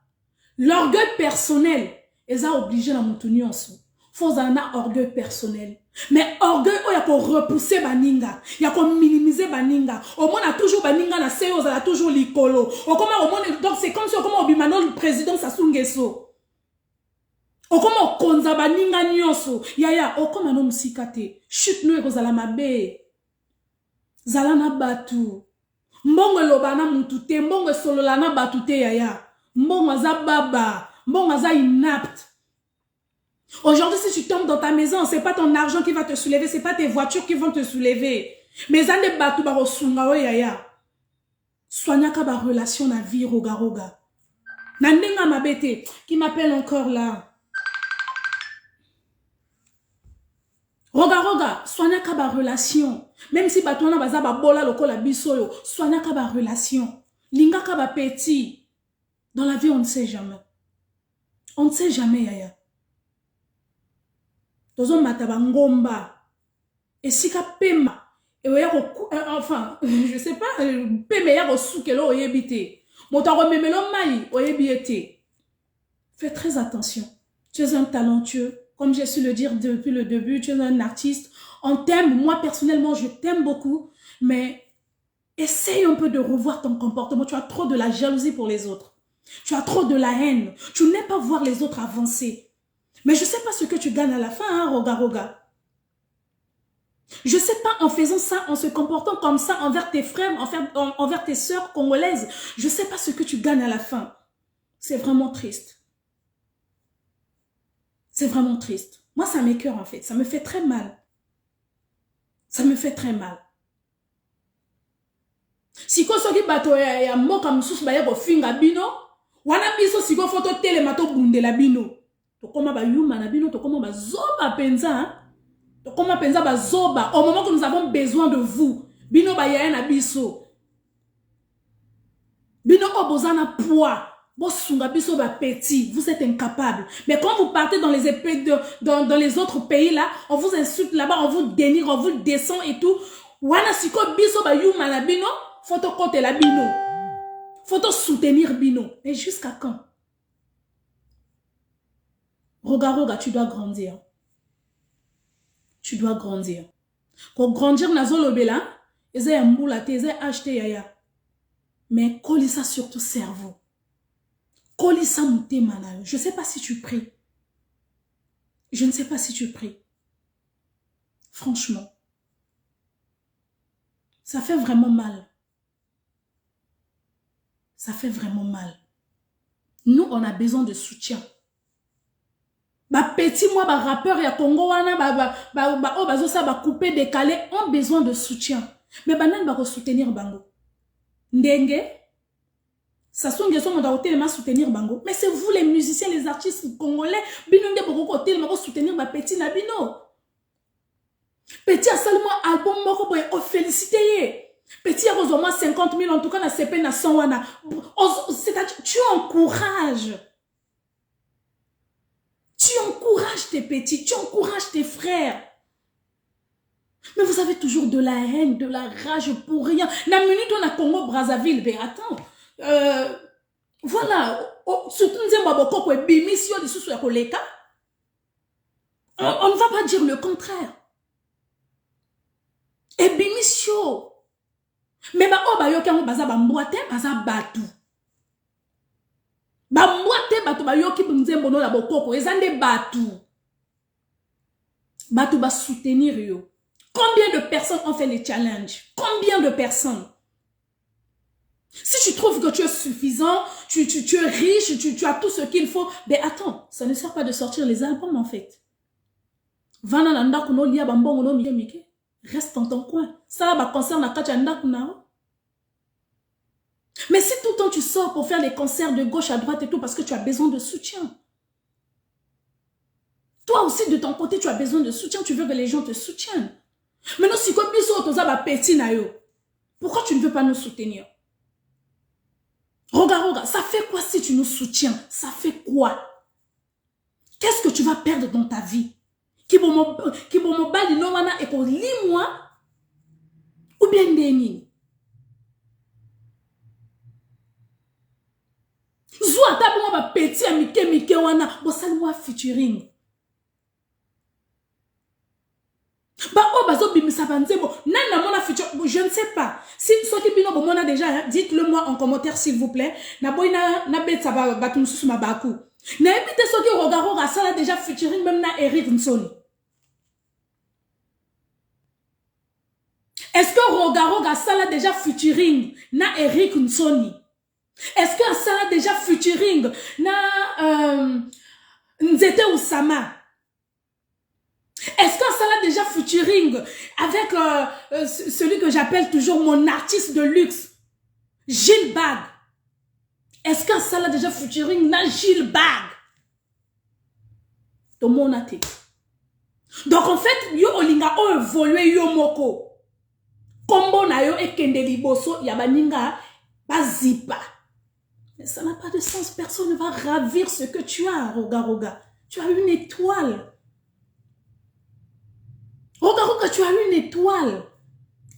L'orgueil personnel, ils ont obligé dans mon tenu en sous. Faut en avoir orgueil personnel. Mais orgueil, oh, il y a qu'on repousser baninga. Il y a qu'on minimiser baninga. Au moins, on a toujours baninga na seyo, on a toujours l'icolo. Donc, c'est comme si on a obimano le président Sassou Nguesso. O comment konza baninga nyonso. Yaya, o comment on musikate. Chute nous et zala mabe. Zala na batu. Mbongo lobana mutute, mbongo solola na batute yaya. Mbongo za baba, mbongo za inapte. Aujourd'hui, si tu tombes dans ta maison, c'est pas ton argent qui va te soulever, c'est pas tes voitures qui vont te soulever. Mais ça ne batu ba rosunga o yaya. Soignaka ba relation na vie roga. Nandenga mabete qui m'appelle encore là. Roga, soignaka ba relation. Même si batona baza ba bola lokola bisoyo, soignaka ba relation. Lingaka ba petit. Dans la vie, on ne sait jamais. On ne sait jamais, yaya. Tozo mataba ngomba. Et si ka pema. Et enfin, je sais pas, pema ya ko soukelo oyebite. Motaro memelo mai oyebiete. Fais très attention. Tu es un talentueux. Comme j'ai su le dire depuis le début, tu es un artiste. On t'aime. Moi, personnellement, je t'aime beaucoup. Mais essaye un peu de revoir ton comportement. Tu as trop de la jalousie pour les autres. Tu as trop de la haine. Tu n'aimes pas voir les autres avancer. Mais je ne sais pas ce que tu gagnes à la fin, hein, roga. Je ne sais pas en faisant ça, en se comportant comme ça envers tes frères, envers tes sœurs congolaises. Je ne sais pas ce que tu gagnes à la fin. C'est vraiment triste. C'est vraiment triste. Moi, ça m'écoeure en fait. Ça me fait très mal. Ça me fait très mal. Si ko soki bato ya moka mususu ba yebo finga bino, wana biso siko photo tele mato bundela bino. To koma ba yuma na bino, to koma ba zoba penza, hein? To koma penza ba zoba. Au moment que nous avons besoin de vous, bino ba yaya na biso. Bino obozana poids. Bosunga biso ba petit, vous êtes incapable. Mais quand vous partez dans les épées dans les autres pays là, on vous insulte là-bas, on vous dénigre, on vous descend et tout. Wana siko biso ba yuma na bino. Faut te compter la bino. Faut te soutenir bino. Et jusqu'à quand? Roga, tu dois grandir. Tu dois grandir. Pour grandir, nazo lobela, eze ya moulate, eze acheté yaya. Mais colisa sur ton cerveau. Colisa mouté mana. Je ne sais pas si tu pries. Je ne sais pas si tu pries. Franchement. Ça fait vraiment mal. Ça fait vraiment mal. Nous, on a besoin de soutien. Ba petit moi, ba rappeur ya Congo wana, ba coupé, décalé, ont besoin de soutien. Mais banan ba soutenir bango. Ndenge, ça sont des gens qui ont soutenir bango. Mais c'est vous les musiciens, les artistes congolais, binonde boko côté ma soutenir ba petit na bino. Petit a seulement album moko pour féliciter. Petit a au moins 50 000, en tout cas, na CP na 100 wana. C'est-à-dire, tu encourages. Tu encourages tes petits, tu encourages tes frères. Mais vous avez toujours de la haine, de la rage pour rien. La minute on a Congo Brazzaville, ben attends, voilà, surtout nous avons beaucoup de bémissions de sous koleka. On ne va pas dire le contraire. Et bémissions. Mais ba yo kan baza ba mboate baza batu. Ba mboate batu ba yo ki nzembo no la bokoko ezande batu. Batu ba soutenir yo. Combien de personnes ont fait les challenges? Combien de personnes? Si tu trouves que tu es suffisant, tu es riche, tu as tout ce qu'il faut, ben attends, ça ne sert pas de sortir les albums en fait. Reste dans ton coin. Ça va concerner mais si tout le temps tu sors pour faire les concerts de gauche à droite et tout parce que tu as besoin de soutien. Toi aussi de ton côté tu as besoin de soutien, tu veux que les gens te soutiennent. Maintenant si comme pourquoi tu ne veux pas nous soutenir? Regarde, ça fait quoi si tu nous soutiens? Ça fait quoi? Qu'est-ce que tu vas perdre dans ta vie? Qui bon mo bali no wana e ko limwa ou bien ndeni? Zwa ta bon ba petit amike wana bo salwa featuring. Ba o bazo bimisa banzebo nana mona feature je ne sais pas. Si ceux qui bino bon mona déjà dites-le moi en commentaire s'il vous plaît. Na boina na betsa ba tumsusu mabaku. Na ebite ceux qui regardent ça là déjà featuring même na Eric Nsoni. Est-ce que Rogaroga ça là déjà featuring na Eric Nsoni? Est-ce que ça là déjà featuring na Nzete Oussama? Est-ce que ça là déjà featuring avec celui que j'appelle toujours mon artiste de luxe, Gilles Bag? Est-ce que ça là déjà featuring na Gilles Bag? Tout le monde a été. Donc en fait, yo olinga o évolué yo moko. Kombo na yo ekende liboso ya baninga bazipa. Mais ça n'a pas de sens. Personne ne va ravir ce que tu as, Roga. Tu as une étoile. Roga, tu as une étoile.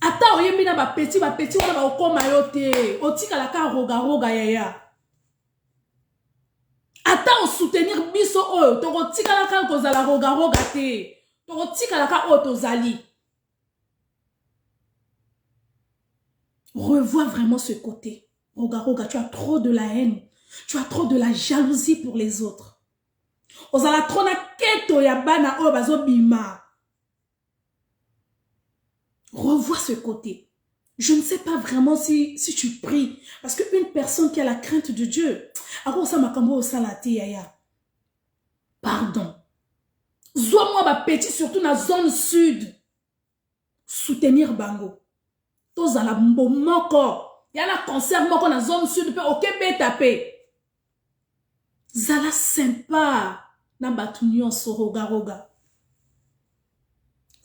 Ata oyemina ba petit wana ba okoma yote. Otika la ka Roga yaya. Ata o soutenir biso oyo, to tika la ka kozala Roga te. To tika la ka oto zali. Revois vraiment ce côté. Roga, tu as trop de la haine. Tu as trop de la jalousie pour les autres. Ozala trona keto ya bana oyo bazo bima. Revois ce côté. Je ne sais pas vraiment si tu pries. Parce qu'une personne qui a la crainte de Dieu, pardon. Zois-moi ma petit, surtout dans la zone sud. Soutenir Bango. Tous à la moko. Il y a la concert moko dans la zone sud. Ok, tapé. Zala sympa. Na batunion so roga.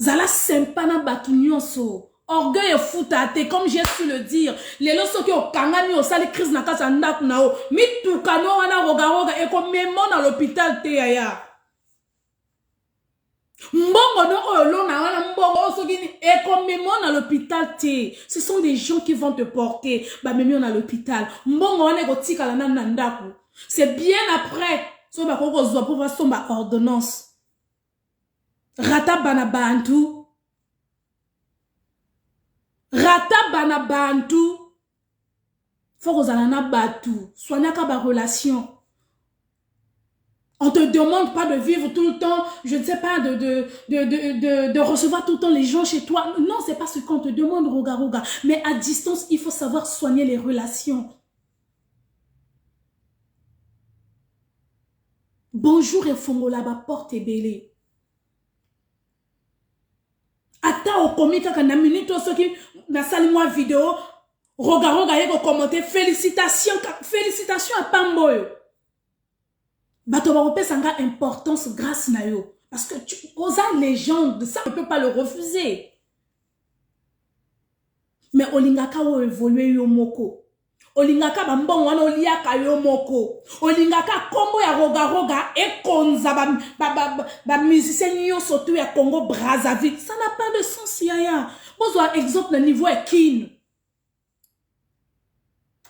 Zala sympa na batunion so. Orgueil et foutate, comme j'ai su le dire. Les lorsque au kangami au sale crise na kasa ndaku na o. Mi tukano wana roga et comme même dans l'hôpital te yaya. Mbongo no olo na wana mbongo so gini et comme même dans l'hôpital te. Ce sont des gens qui vont te porter. Ba même dans l'hôpital. Mbongo wana go tika la na ndaku. C'est bien après. So ba ko zo pour voir son ba ordonnance. Rata bana bantu. Rata bana bantu. Faut que zalana batu. Soigna ka ba relation. On te demande pas de vivre tout le temps, je ne sais pas, de recevoir tout le temps les gens chez toi. Non, c'est pas ce qu'on te demande, roga. Mais à distance, il faut savoir soigner les relations. Bonjour et fongola ba porte belé. Ata au comique quand na minute ceux qui na sali moi vidéo roga yego commenter félicitations à Pamboyo. Bato ba repé sanga importance grâce na yo parce que tu osa légende ça ne peut pas le refuser. Mais olingaka o évoluer yo moko. Olingaka ba mbongo wana oliaka yo moko. Olingaka kombo ya roga e konza ba musicien yo surtout ya Congo Brazzaville. Ça n'a pas de sens yaya. Bozo exemple le niveau est kin.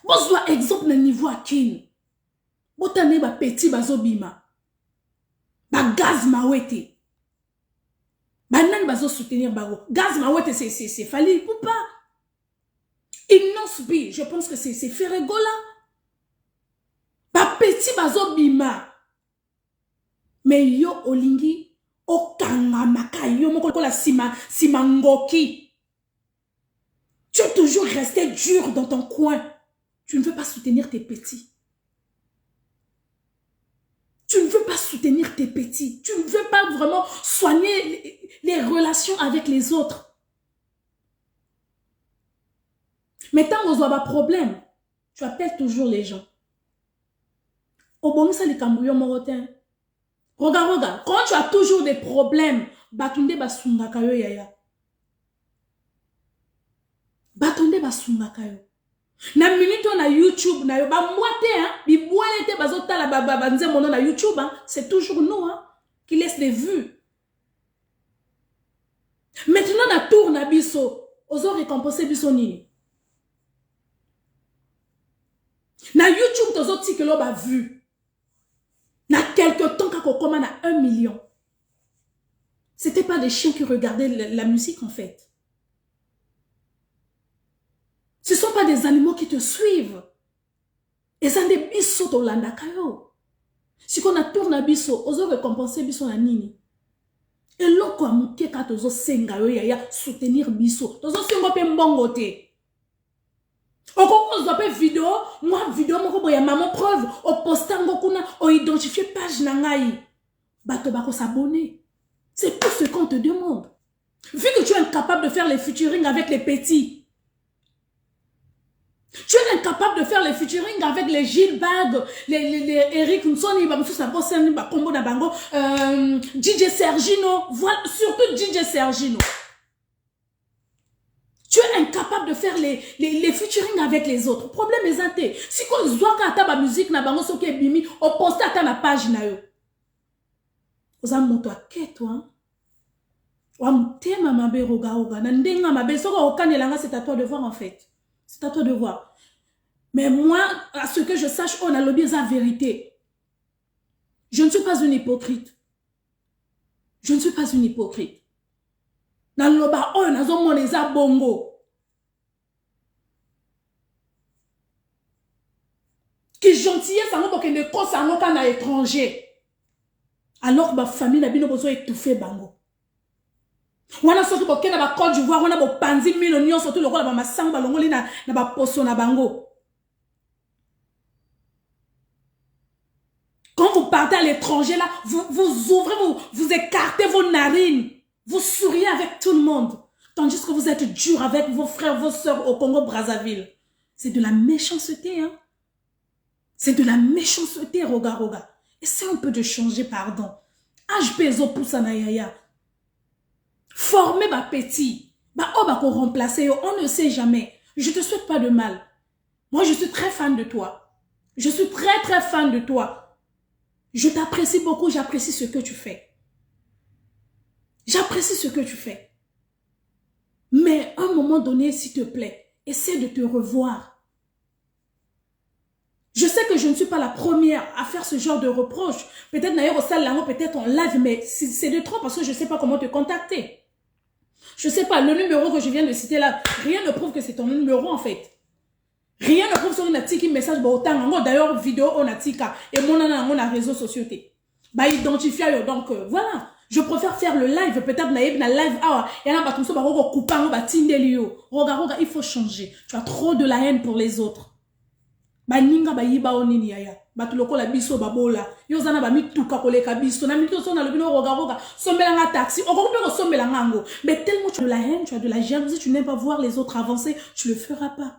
Bozwa exemple na niveau à kin. Botane ba petit bazobima. Ba gaz mawete. Ba nan bazo soutenir bago. Gaz mawete c'est Fally Ipupa. Inosbi, je pense que c'est Ferregola. Ba petit bazobima. Mais yo olingi okanga makayo moko la simangoki. Tu es toujours resté dur dans ton coin. Tu ne veux pas soutenir tes petits. Tu ne veux pas soutenir tes petits. Tu ne veux pas vraiment soigner les relations avec les autres. Mais tant qu'on a un problème, tu appelles toujours les gens. Au bon ça les cambouillons morotin. Regarde, quand tu as toujours des problèmes, batunde basunga kayo yaya. Batunde basunga kayo. Na minute na YouTube na yo ba moite hein, bi boilete bazota la banze mono na YouTube hein, c'est toujours nous hein qui laisse les vues. Maintenant na tour na biso, ozo récompenser biso nini. Na YouTube tozo tikelo ba vu. Na quelque temps quand on commande à 1 million. C'était pas des chiens qui regardaient la musique en fait. Ce ne sont pas des animaux qui te suivent. Et ça des biso to landa kayo. Si qu'on a tourné biso, ozo récompenser biso na nini. Et loko amuke ka tozo senga yo ya soutenir biso. Tozo sengo pe mbongo te. Ozo pe vidéo, moi vidéo moko boya maman preuve, o postango kuna, o identifier page na ngai. Bato bako s'abonner. C'est tout ce qu'on te demande. Vu que tu es incapable de faire les featuring avec les petits, tu es incapable de faire les featuring avec les Gilles Bag, les Eric Nsoni, DJ Sergino, voilà, surtout DJ Sergino. Tu es incapable de faire les featuring avec les autres. Problème est zanté. Si on voit qu'à ta musique, na bango soke bimi, on poste à ta page na yo. Oza moto ake toi. Wa mtema mabe roga roga. Na ndenga mabe soko okanelanga, c'est à toi de voir en fait. C'est à toi de voir. Mais moi, à ce que je sache, on a lobby la vérité. Je ne suis pas une hypocrite. Je ne suis pas une hypocrite. Dans le loba, on a zomon les bongo. Qui gentillesse, ça n'a ne cause à nos étranger. Alors que ma famille n'a pas besoin d'étouffer bango. On a surtout pour qu'elle a ma Côte d'Ivoire, on a pour panzi millions, surtout le rôle de ma sang, balongoli na ba poso na bango. Quand vous partez à l'étranger là, vous ouvrez, vous écartez vos narines, vous souriez avec tout le monde, tandis que vous êtes dur avec vos frères, vos sœurs au Congo-Brazzaville. C'est de la méchanceté, hein. C'est de la méchanceté, roga roga. Essaye un peu de changer, pardon. HPZO Poussanayaya. Former ma petit. Bah, oh, bah, qu'on remplacer, on ne sait jamais. Je te souhaite pas de mal. Moi, je suis très fan de toi. Je suis très, très fan de toi. Je t'apprécie beaucoup, j'apprécie ce que tu fais. J'apprécie ce que tu fais. Mais à un moment donné, s'il te plaît, essaie de te revoir. Je sais que je ne suis pas la première à faire ce genre de reproche. Peut-être d'ailleurs au salle là, peut-être en live, mais c'est de trop parce que je ne sais pas comment te contacter. Je ne sais pas, le numéro que je viens de citer là, rien ne prouve que c'est ton numéro en fait. Rien ne prouve sur une tiki message, d'ailleurs vidéo on a tika et mon on a réseaux sociaux. Bah identifier donc voilà. Je préfère faire le live, peut-être naïb na live hour. Et là bah comme ça bah coupant bah tindelio. Regarde, il faut changer. Tu as trop de la haine pour les autres. Bah ninga bah yiba onini yaya. Bah tu loko la biso babola. Yo zana bah mi tuka koleka biso. Na mi to so na lobino regarde. Sombelanga taxi. On peut sombelanga ngo. Mais tellement tu as de la haine, tu as de la jalousie, tu n'aimes pas voir les autres avancer, tu le feras pas.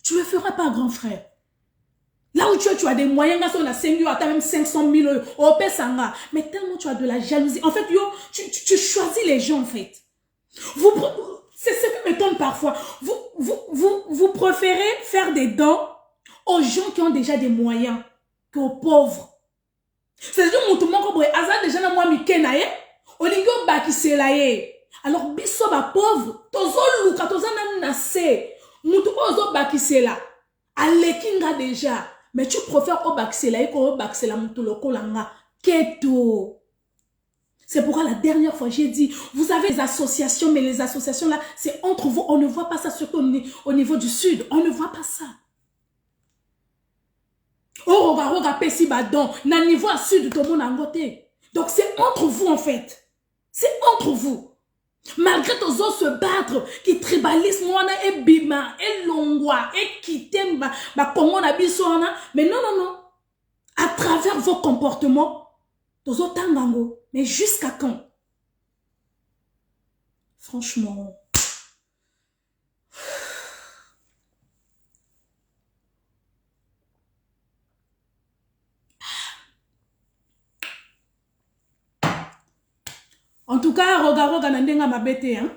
Tu ne le feras pas, grand frère. Là où tu as des moyens, on a 5 000, tu as même 500 000 euros, mais tellement tu as de la jalousie. En fait, yo, tu choisis les gens, en fait. C'est ce qui m'étonne parfois. Vous préférez faire des dons aux gens qui ont déjà des moyens qu'aux pauvres. C'est-à-dire, tout le monde, déjà, na moi, mikenaye, olingo baki selaye. Alors, biso ba pauvre, tozo luka, tozo nanase. Moutou ozo bakisela. Alekinga déjà. Mais tu préfères au bakisela et au bakisela moutou loko langa. Keto. C'est pourquoi la dernière fois j'ai dit, vous avez des associations, mais les associations là, c'est entre vous. On ne voit pas ça, surtout au niveau du sud. On ne voit pas ça. Oh, roga pesi badon. Na niveau sud, tout le monde a ngoté. Donc c'est entre vous en fait. C'est entre vous. Malgré tous autres se battre, qui tribalisent, moi, et bima, et longwa, et qui t'aiment, comment on a mais non, non, non. À travers vos comportements, tous autres tangango. Mais jusqu'à quand? Franchement. En tout cas, regarde Ndenga m'a bêté, hein.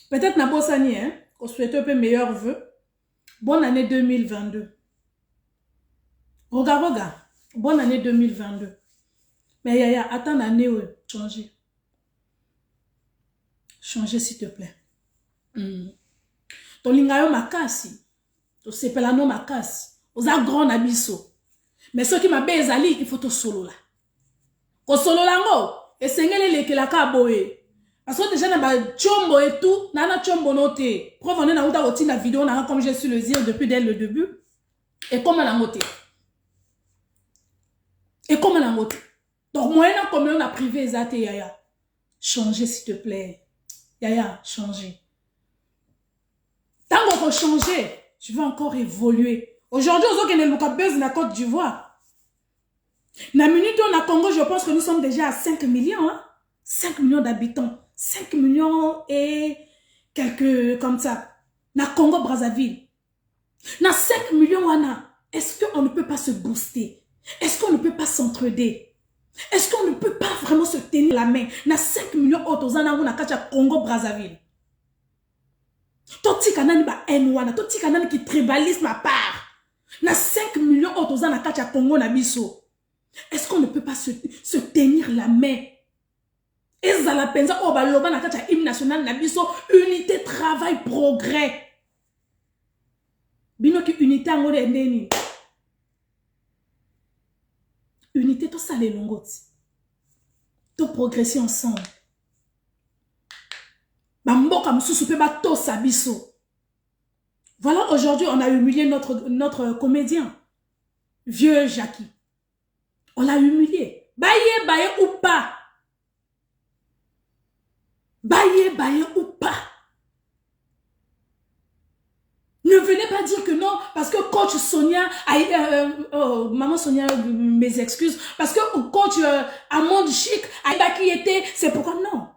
Peut-être n'a pas sani, hein. On souhaite un peu meilleurs vœux. Bonne année 2022. Regarde. Bonne année 2022. Mais Yaya, attends l'année où changer. Changer s'il te plaît. Ton lingayo makasi. Ton sepelano makasi. Oza grand abisso. Mais ceux qui m'a bezali, il faut te solo là. Ko solo lango. Et sengele leke la kaboye. Parce que déjà, na chombo et tout, nana chombo noté. Preuve, on est dans la vidéo, comme j'ai su le dire depuis dès le début. Et comme on a noté. Et comme on a noté. Donc, moi, comme on a privé, Zate, Yaya. Changez, s'il te plaît. Yaya, changez. Tant qu'on va changer, je vais encore évoluer. Aujourd'hui, aux autres, on a besoin de la Côte d'Ivoire. Na minute, on a Congo, je pense que nous sommes déjà à 5 millions. Hein? 5 millions d'habitants. 5 millions et quelques comme ça. Na Congo, Brazzaville. Na 5 millions, est-ce qu'on ne peut pas se booster? Est-ce qu'on ne peut pas s'entraider? Est-ce qu'on ne peut pas vraiment se tenir la main? Na 5 millions autozana ou na kacha Congo, Brazzaville. Toti kanani ba enwana, toti kanani qui tribalisme à part. Na 5 millions autozana kacha Congo na biso. Est-ce qu'on ne peut pas se tenir la main? Et ça la pensa oh ba loba na kacha hymne national na biso, unité, travail, progrès. Bino ki unité ngode ndeni. Unité to ça les longoti. To progresser ensemble. Ba mboka mususu pe ba to sabiso. Voilà, aujourd'hui on a humilié notre comédien. Vieux Jackie. On l'a humilié. Baye ou pas. Baye ou pas. Ne venez pas dire que non, parce que coach Sonia, maman Sonia, mes excuses, parce que coach Amand Chic, qui était, c'est pourquoi non.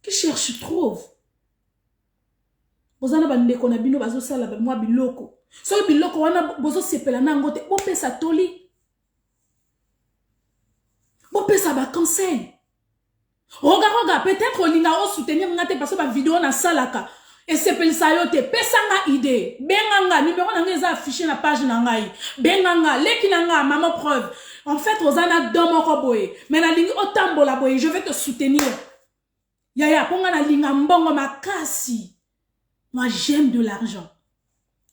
Qui cherche, trouve. Bozana bande kona bino bazo sala moi biloko. So biloko wana bozo sepela na ngote bo pesa toli. Bo pesa ba conseil. Roga peut-être linga o soutenir ngate parce que ba vidéo na salaka et sepel sa yote pesa nga idée. Benganga numéro na ngeza affiché na page na ngai. Benganga leki na nga maman preuve. En fait ozana domo ko boye. Mais na lingi otambola boye, je vais te soutenir. Yaya ponga na linga mbongo makasi. Moi, j'aime de l'argent.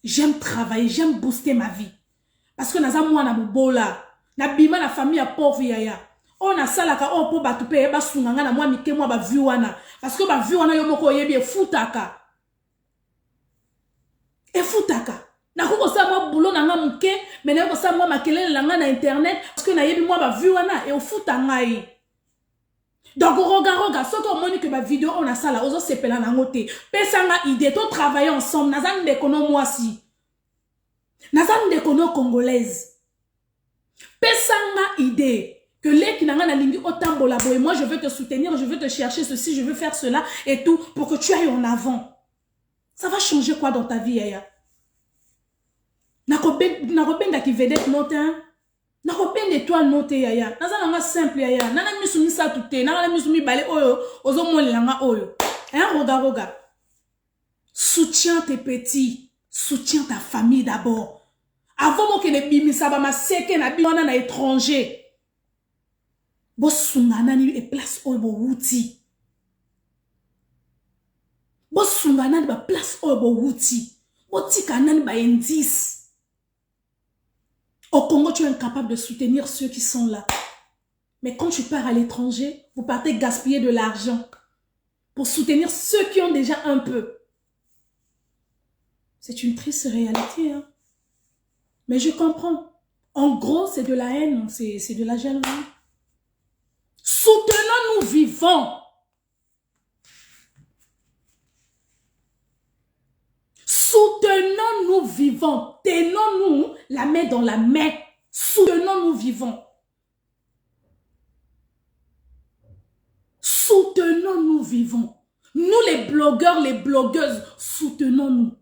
J'aime travailler, j'aime booster ma vie. Parce que naza moi na bobola, na bima na famille a pauvre yaya. On a salaka on po batupe ba sunganga na moi mike moi ba vue wana. Parce que ba vue wana yo moko yebi e futaka. E futaka. Na ko sa moi boulot na nga muke, mais na ko sa moi makelele na nga na internet parce que na yebi moi ba vue wana e o futanga yi. Donc, regarde, ce qu'on m'a dit que ma vidéo, on a ça là, on s'est pelé en angoté. Pesanga idée, tout travailler ensemble, nazan de kono moi si. Nazan de kono congolaise. Pesanga idée, que les qui n'ont pas lingi autant bolabo, et moi je veux te soutenir, je veux te chercher ceci, je veux faire cela et tout, pour que tu ailles en avant. Ça va changer quoi dans ta vie, Yaya? Nakobenga qui vedette notin. Na kopende étoile note yaya. Naza nanga simple yaya. Nana misumi sa tuté. Nana misumi bale oyo. Ozo mole nanga oyo. Hein, roga. Soutiens tes petits. Soutiens ta famille d'abord. Avant mo kene bimi sa ba ma seke na bimana na étranger. Bo sunga nani e place oyo bo wuti. a ba place obo wuti. Otika nan ba indice. Au Congo, tu es incapable de soutenir ceux qui sont là. Mais quand tu pars à l'étranger, vous partez gaspiller de l'argent pour soutenir ceux qui ont déjà un peu. C'est une triste réalité, hein. Mais je comprends. En gros, c'est de la haine, c'est de la jalousie. Soutenons-nous vivants. Soutenons-nous vivants. Tenons-nous la main dans la main. Soutenons-nous vivants. Soutenons-nous vivants. Nous les blogueurs, les blogueuses, soutenons-nous.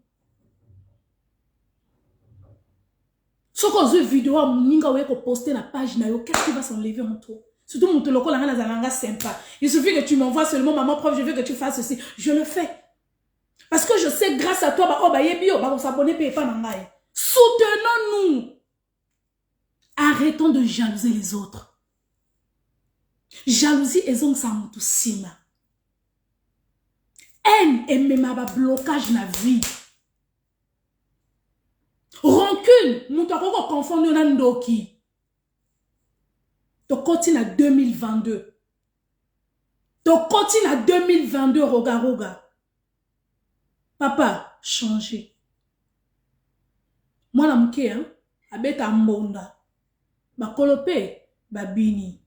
Si vous avez une vidéo, vous avez posté la page, qu'est-ce qui va s'enlever en toi? Surtout, mon sympa. Il suffit que tu m'envoies seulement, maman prof, je veux que tu fasses ceci. Je le fais. Parce que je sais, grâce à toi, on s'abonner, soutenons-nous. Arrêtons de jalouser les autres. Jalousie et zong samutu sima. Haine et même blocage na vie. Rancune, nous t'avons confondu dans Ndoki. Tu continues à 2022. Tu continues à 2022, roga. Papa, changez. Moi, la mke, hein, abeta mbonda. Ba kolope, ba bini.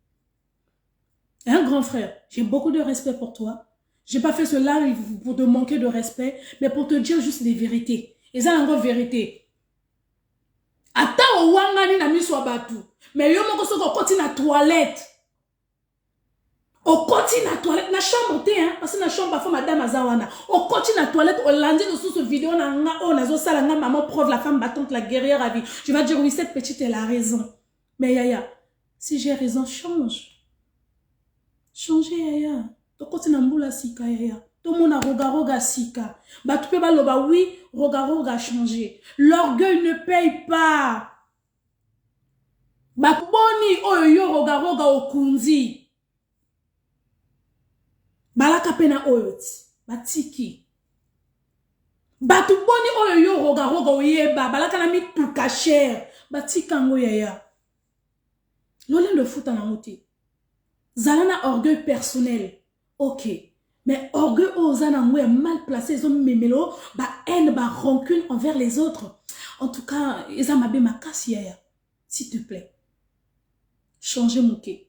Un grand frère, j'ai beaucoup de respect pour toi. J'ai pas fait cela pour te manquer de respect, mais pour te dire juste des vérités. Et ça, la vérité. Ata o wangani na miso abatu. Mais yo moko soko continue na toilette. O continue na toilette na chambre te hein parce que na chambre parfois madame azawana. O continue na toilette o lundi de sous ce vidéo na nga o nazo sala nga maman prof la femme battante la guerrière à vie. Je vais dire oui cette petite elle a raison. Mais Yaya, si j'ai raison change. Changez Yaya. To continue na mbula sika Yaya. Tout le monde a roga sika. Bah tu peux pas le bah oui, roga changer. L'orgueil ne paye pas. Bah boni oyo roga okunzi. Bah la kapena oyoti. Bah tiki. Bah tu boni oyo roga oyeba. Bah la kanami tout cacher. Bah tikango yaya. L'olène de foot en amoté. Zalana orgueil personnel. Ok. Mais orgueil aux anamoué mal placé, ils ont mémélo, bah haine, bah rancune envers les autres. En tout cas, ils ont mabé ma casse yaya. S'il te plaît. Changez mon quai.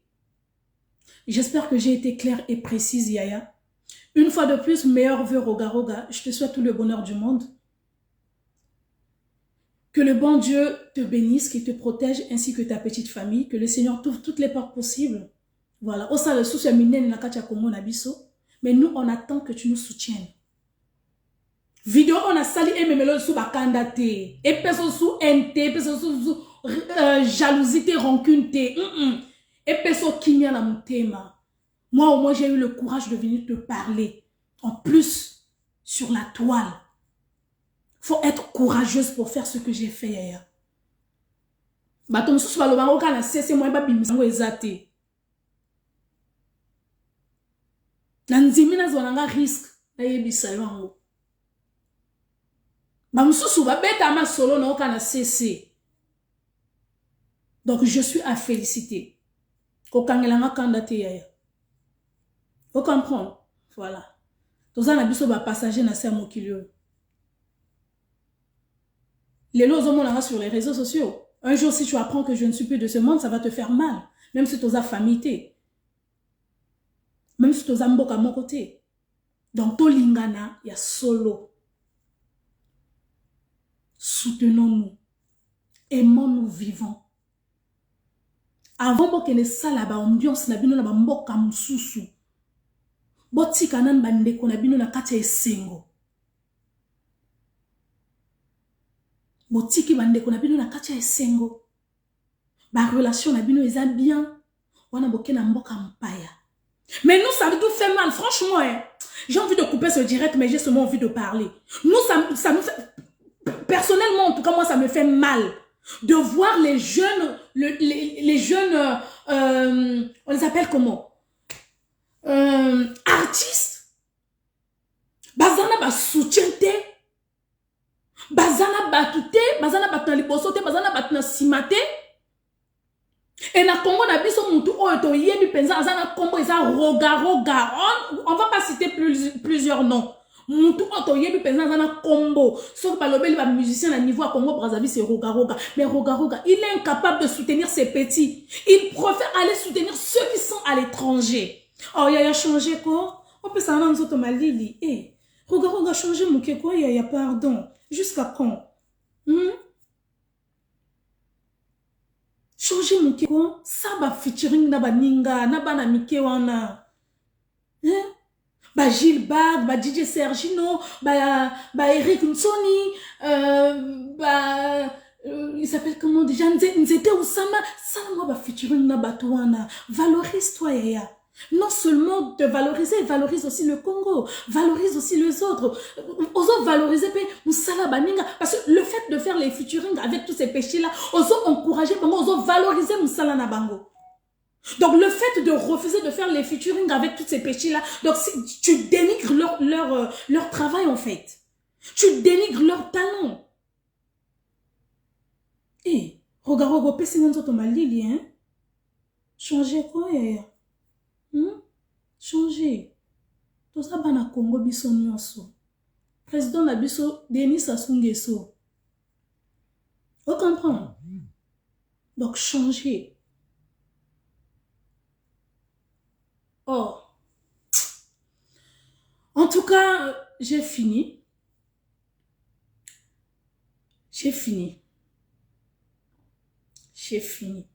J'espère que j'ai été claire et précise yaya. Une fois de plus, meilleur vœu roga. Je te souhaite tout le bonheur du monde. Que le bon Dieu te bénisse, qu'il te protège ainsi que ta petite famille. Que le Seigneur t'ouvre toutes les portes possibles. Voilà. Osa le sous minen na kacha Congo nabiso. Mais nous, on attend que tu nous soutiennes. Vidéo, on a sali et même sous bakandate. Et personne sous NT, personne sous jalousie, rancune. Et personne qui n'y a la moutema. Moi, au moins, j'ai eu le courage de venir te parler. En plus, sur la toile. Faut être courageuse pour faire ce que j'ai fait hier. Batom sous balobango kana c'est moi babimisango ezate. Nanzimina zonanga risque na yebisa yango. Ba mususu ba beta ma solo na okana cc. Donc je suis à féliciter. Kokangelanga kandate yaya. Vous comprenez? Voilà. Toza na biso ba passager na sa mokilio. Les lots ont sur les réseaux sociaux. Un jour, si tu apprends que je ne suis plus de ce monde, ça va te faire mal. Même si tu as famille. Même si tu as mboka à mon côté. Donc, to lingana, il y a solo. Soutenons-nous. Aimons-nous vivants. Avant que ne sala ba ambiance na bino na ba mboka mususu. Botika nan bandeko na bino na kati esengo. Botiki bandeko na bino na kati esengo. Ba relation na bino eza bien. Wana boke na mboka mpaya. Mais nous, ça nous fait mal. Franchement, hein, j'ai envie de couper ce direct, mais j'ai seulement envie de parler. Nous, ça nous fait... Personnellement, en tout cas, moi, ça me fait mal de voir les jeunes... Les jeunes... on les appelle comment? Artistes. Bazana ba soutien simate. Et na Congo na biso mutu oyo yebi penza azana kombo eza roga roga. On va pas citer plusieurs noms. Mutu oyo yebi penza azana kombo. Sauf que balobeli ba musicien à niveau à Congo Brazzaville c'est roga roga. Mais roga roga, il est incapable de soutenir ses petits. Il préfère aller soutenir ceux qui sont à l'étranger. Oh il a changé quoi? On peut s'en rendre auto malili. Eh, roga roga changer mon quoi il y a pardon. Jusqu'à quand? Changer mon quoi? Ça va featuring na ba ninga, na ba na mike wana. Hein? Ba Gilles Bag, ba DJ Sergino, ba Eric Nsoni, il s'appelle comment déjà? Nzete Oussama, ça moi ba featuring na batouana. Valorise-toi yaya. Non seulement te valoriser, valorise aussi le Congo, valorise aussi les autres. Oso valoriser Moussala Baninga, parce que le fait de faire les featuring avec tous ces péchés-là, oso encourager, oso valoriser Moussala Nabango. Donc le fait de refuser de faire les featuring avec tous ces péchés-là, donc tu dénigres leur travail en fait. Tu dénigres leur talent. Eh, regarde, pèse notre malili, hein? Changer quoi, yaya? Changer. Tout ça, bana Congo biso nyonso. Président na biso, Denis Sassou Nguesso. Vous comprenez? Donc, changer. Oh. En tout cas, j'ai fini. J'ai fini. J'ai fini.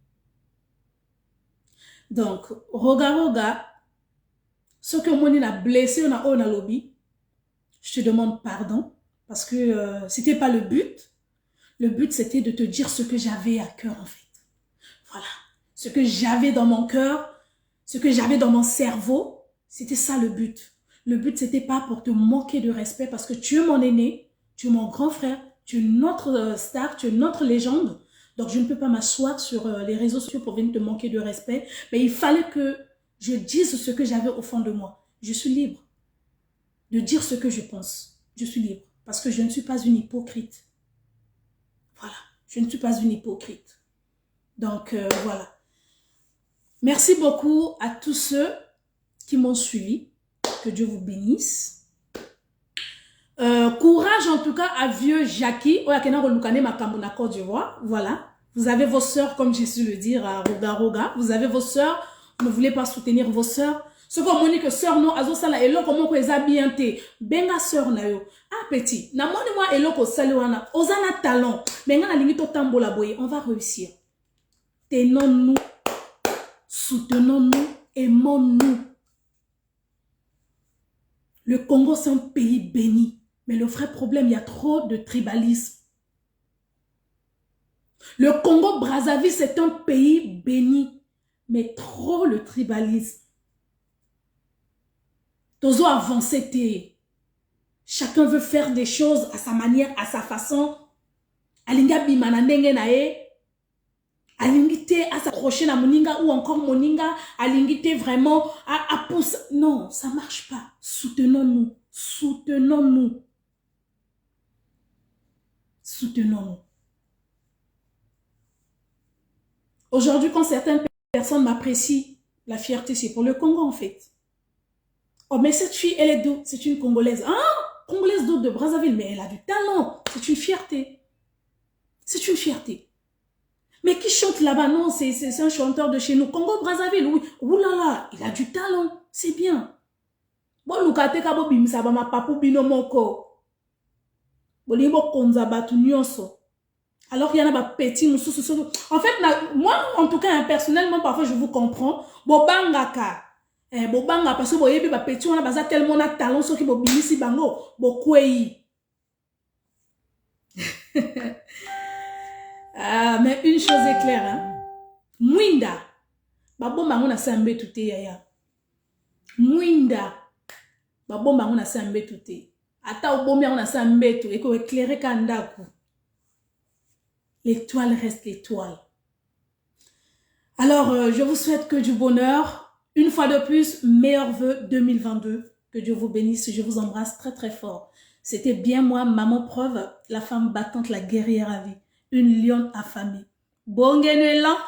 Donc, roga, ce que moi a blessé, on a lobby, je te demande pardon, parce que c'était pas le but. Le but, c'était de te dire ce que j'avais à cœur, en fait. Voilà. Ce que j'avais dans mon cœur, ce que j'avais dans mon cerveau, c'était ça le but. Le but, c'était pas pour te manquer de respect, parce que tu es mon aîné, tu es mon grand frère, tu es notre star, tu es notre légende. Donc, je ne peux pas m'asseoir sur les réseaux sociaux pour venir te manquer de respect. Mais il fallait que je dise ce que j'avais au fond de moi. Je suis libre de dire ce que je pense. Je suis libre parce que je ne suis pas une hypocrite. Voilà, je ne suis pas une hypocrite. Donc, voilà. Merci beaucoup à tous ceux qui m'ont suivi. Que Dieu vous bénisse. Courage en tout cas à vieux Jackie. Voilà. Vous avez vos sœurs, comme j'ai su le dire à Roga Roga. Vous avez vos sœurs. Vous ne voulez pas soutenir vos sœurs. Ce qu'on me dit que sœur non, azo sala elo comment que za bien te. Benga sœur na yo. Ah petit. Na moni moi elo ko sali wana. Ozana talent. Benga na lingi to tambola boye. On va réussir. Tenons-nous. Soutenons-nous. Aimons-nous. Le Congo c'est un pays béni. Mais le vrai problème, il y a trop de tribalisme. Le Congo-Brazzaville, c'est un pays béni, mais trop le tribalisme. Tozo avancé. Chacun veut faire des choses à sa manière, à sa façon. Alinga bimanandenge nae. Alingite à s'accrocher na moninga ou encore moninga. Alingite vraiment à pousser. Non, ça marche pas. Soutenons-nous. Soutenons-nous. Soutenons-nous. Aujourd'hui, quand certaines personnes m'apprécient, la fierté, c'est pour le Congo, en fait. Oh, mais cette fille, elle est d'où? C'est une Congolaise. Ah, Congolaise d'où? De Brazzaville. Mais elle a du talent. C'est une fierté. C'est une fierté. Mais qui chante là-bas? Non, c'est un chanteur de chez nous. Congo, Brazzaville, oui. Ouh là là, il a du talent. C'est bien. Bon, Lukate Kabo Bimsaba, ma papu binomoko. Bolibo Konzabatu Nyonso. Alors il y en a des petits en fait moi en tout cas personnellement parfois je vous comprends bobangaka bobanga parce que boyebi ba petit on a baza tellement na talent so ki bobimisi bango bokwei. Ah mais une chose est claire hein. Mwinda babomba ngona sambe tuté yaya. Mwinda babomba ngona sambe tuté. Ata obombi ngona sambe to eko éclairer kandaku. L'étoile reste l'étoile. Alors, je vous souhaite que du bonheur. Une fois de plus, meilleurs vœux 2022. Que Dieu vous bénisse. Je vous embrasse très très fort. C'était bien moi, maman preuve, la femme battante, la guerrière à vie. Une lionne affamée. Bongenelan.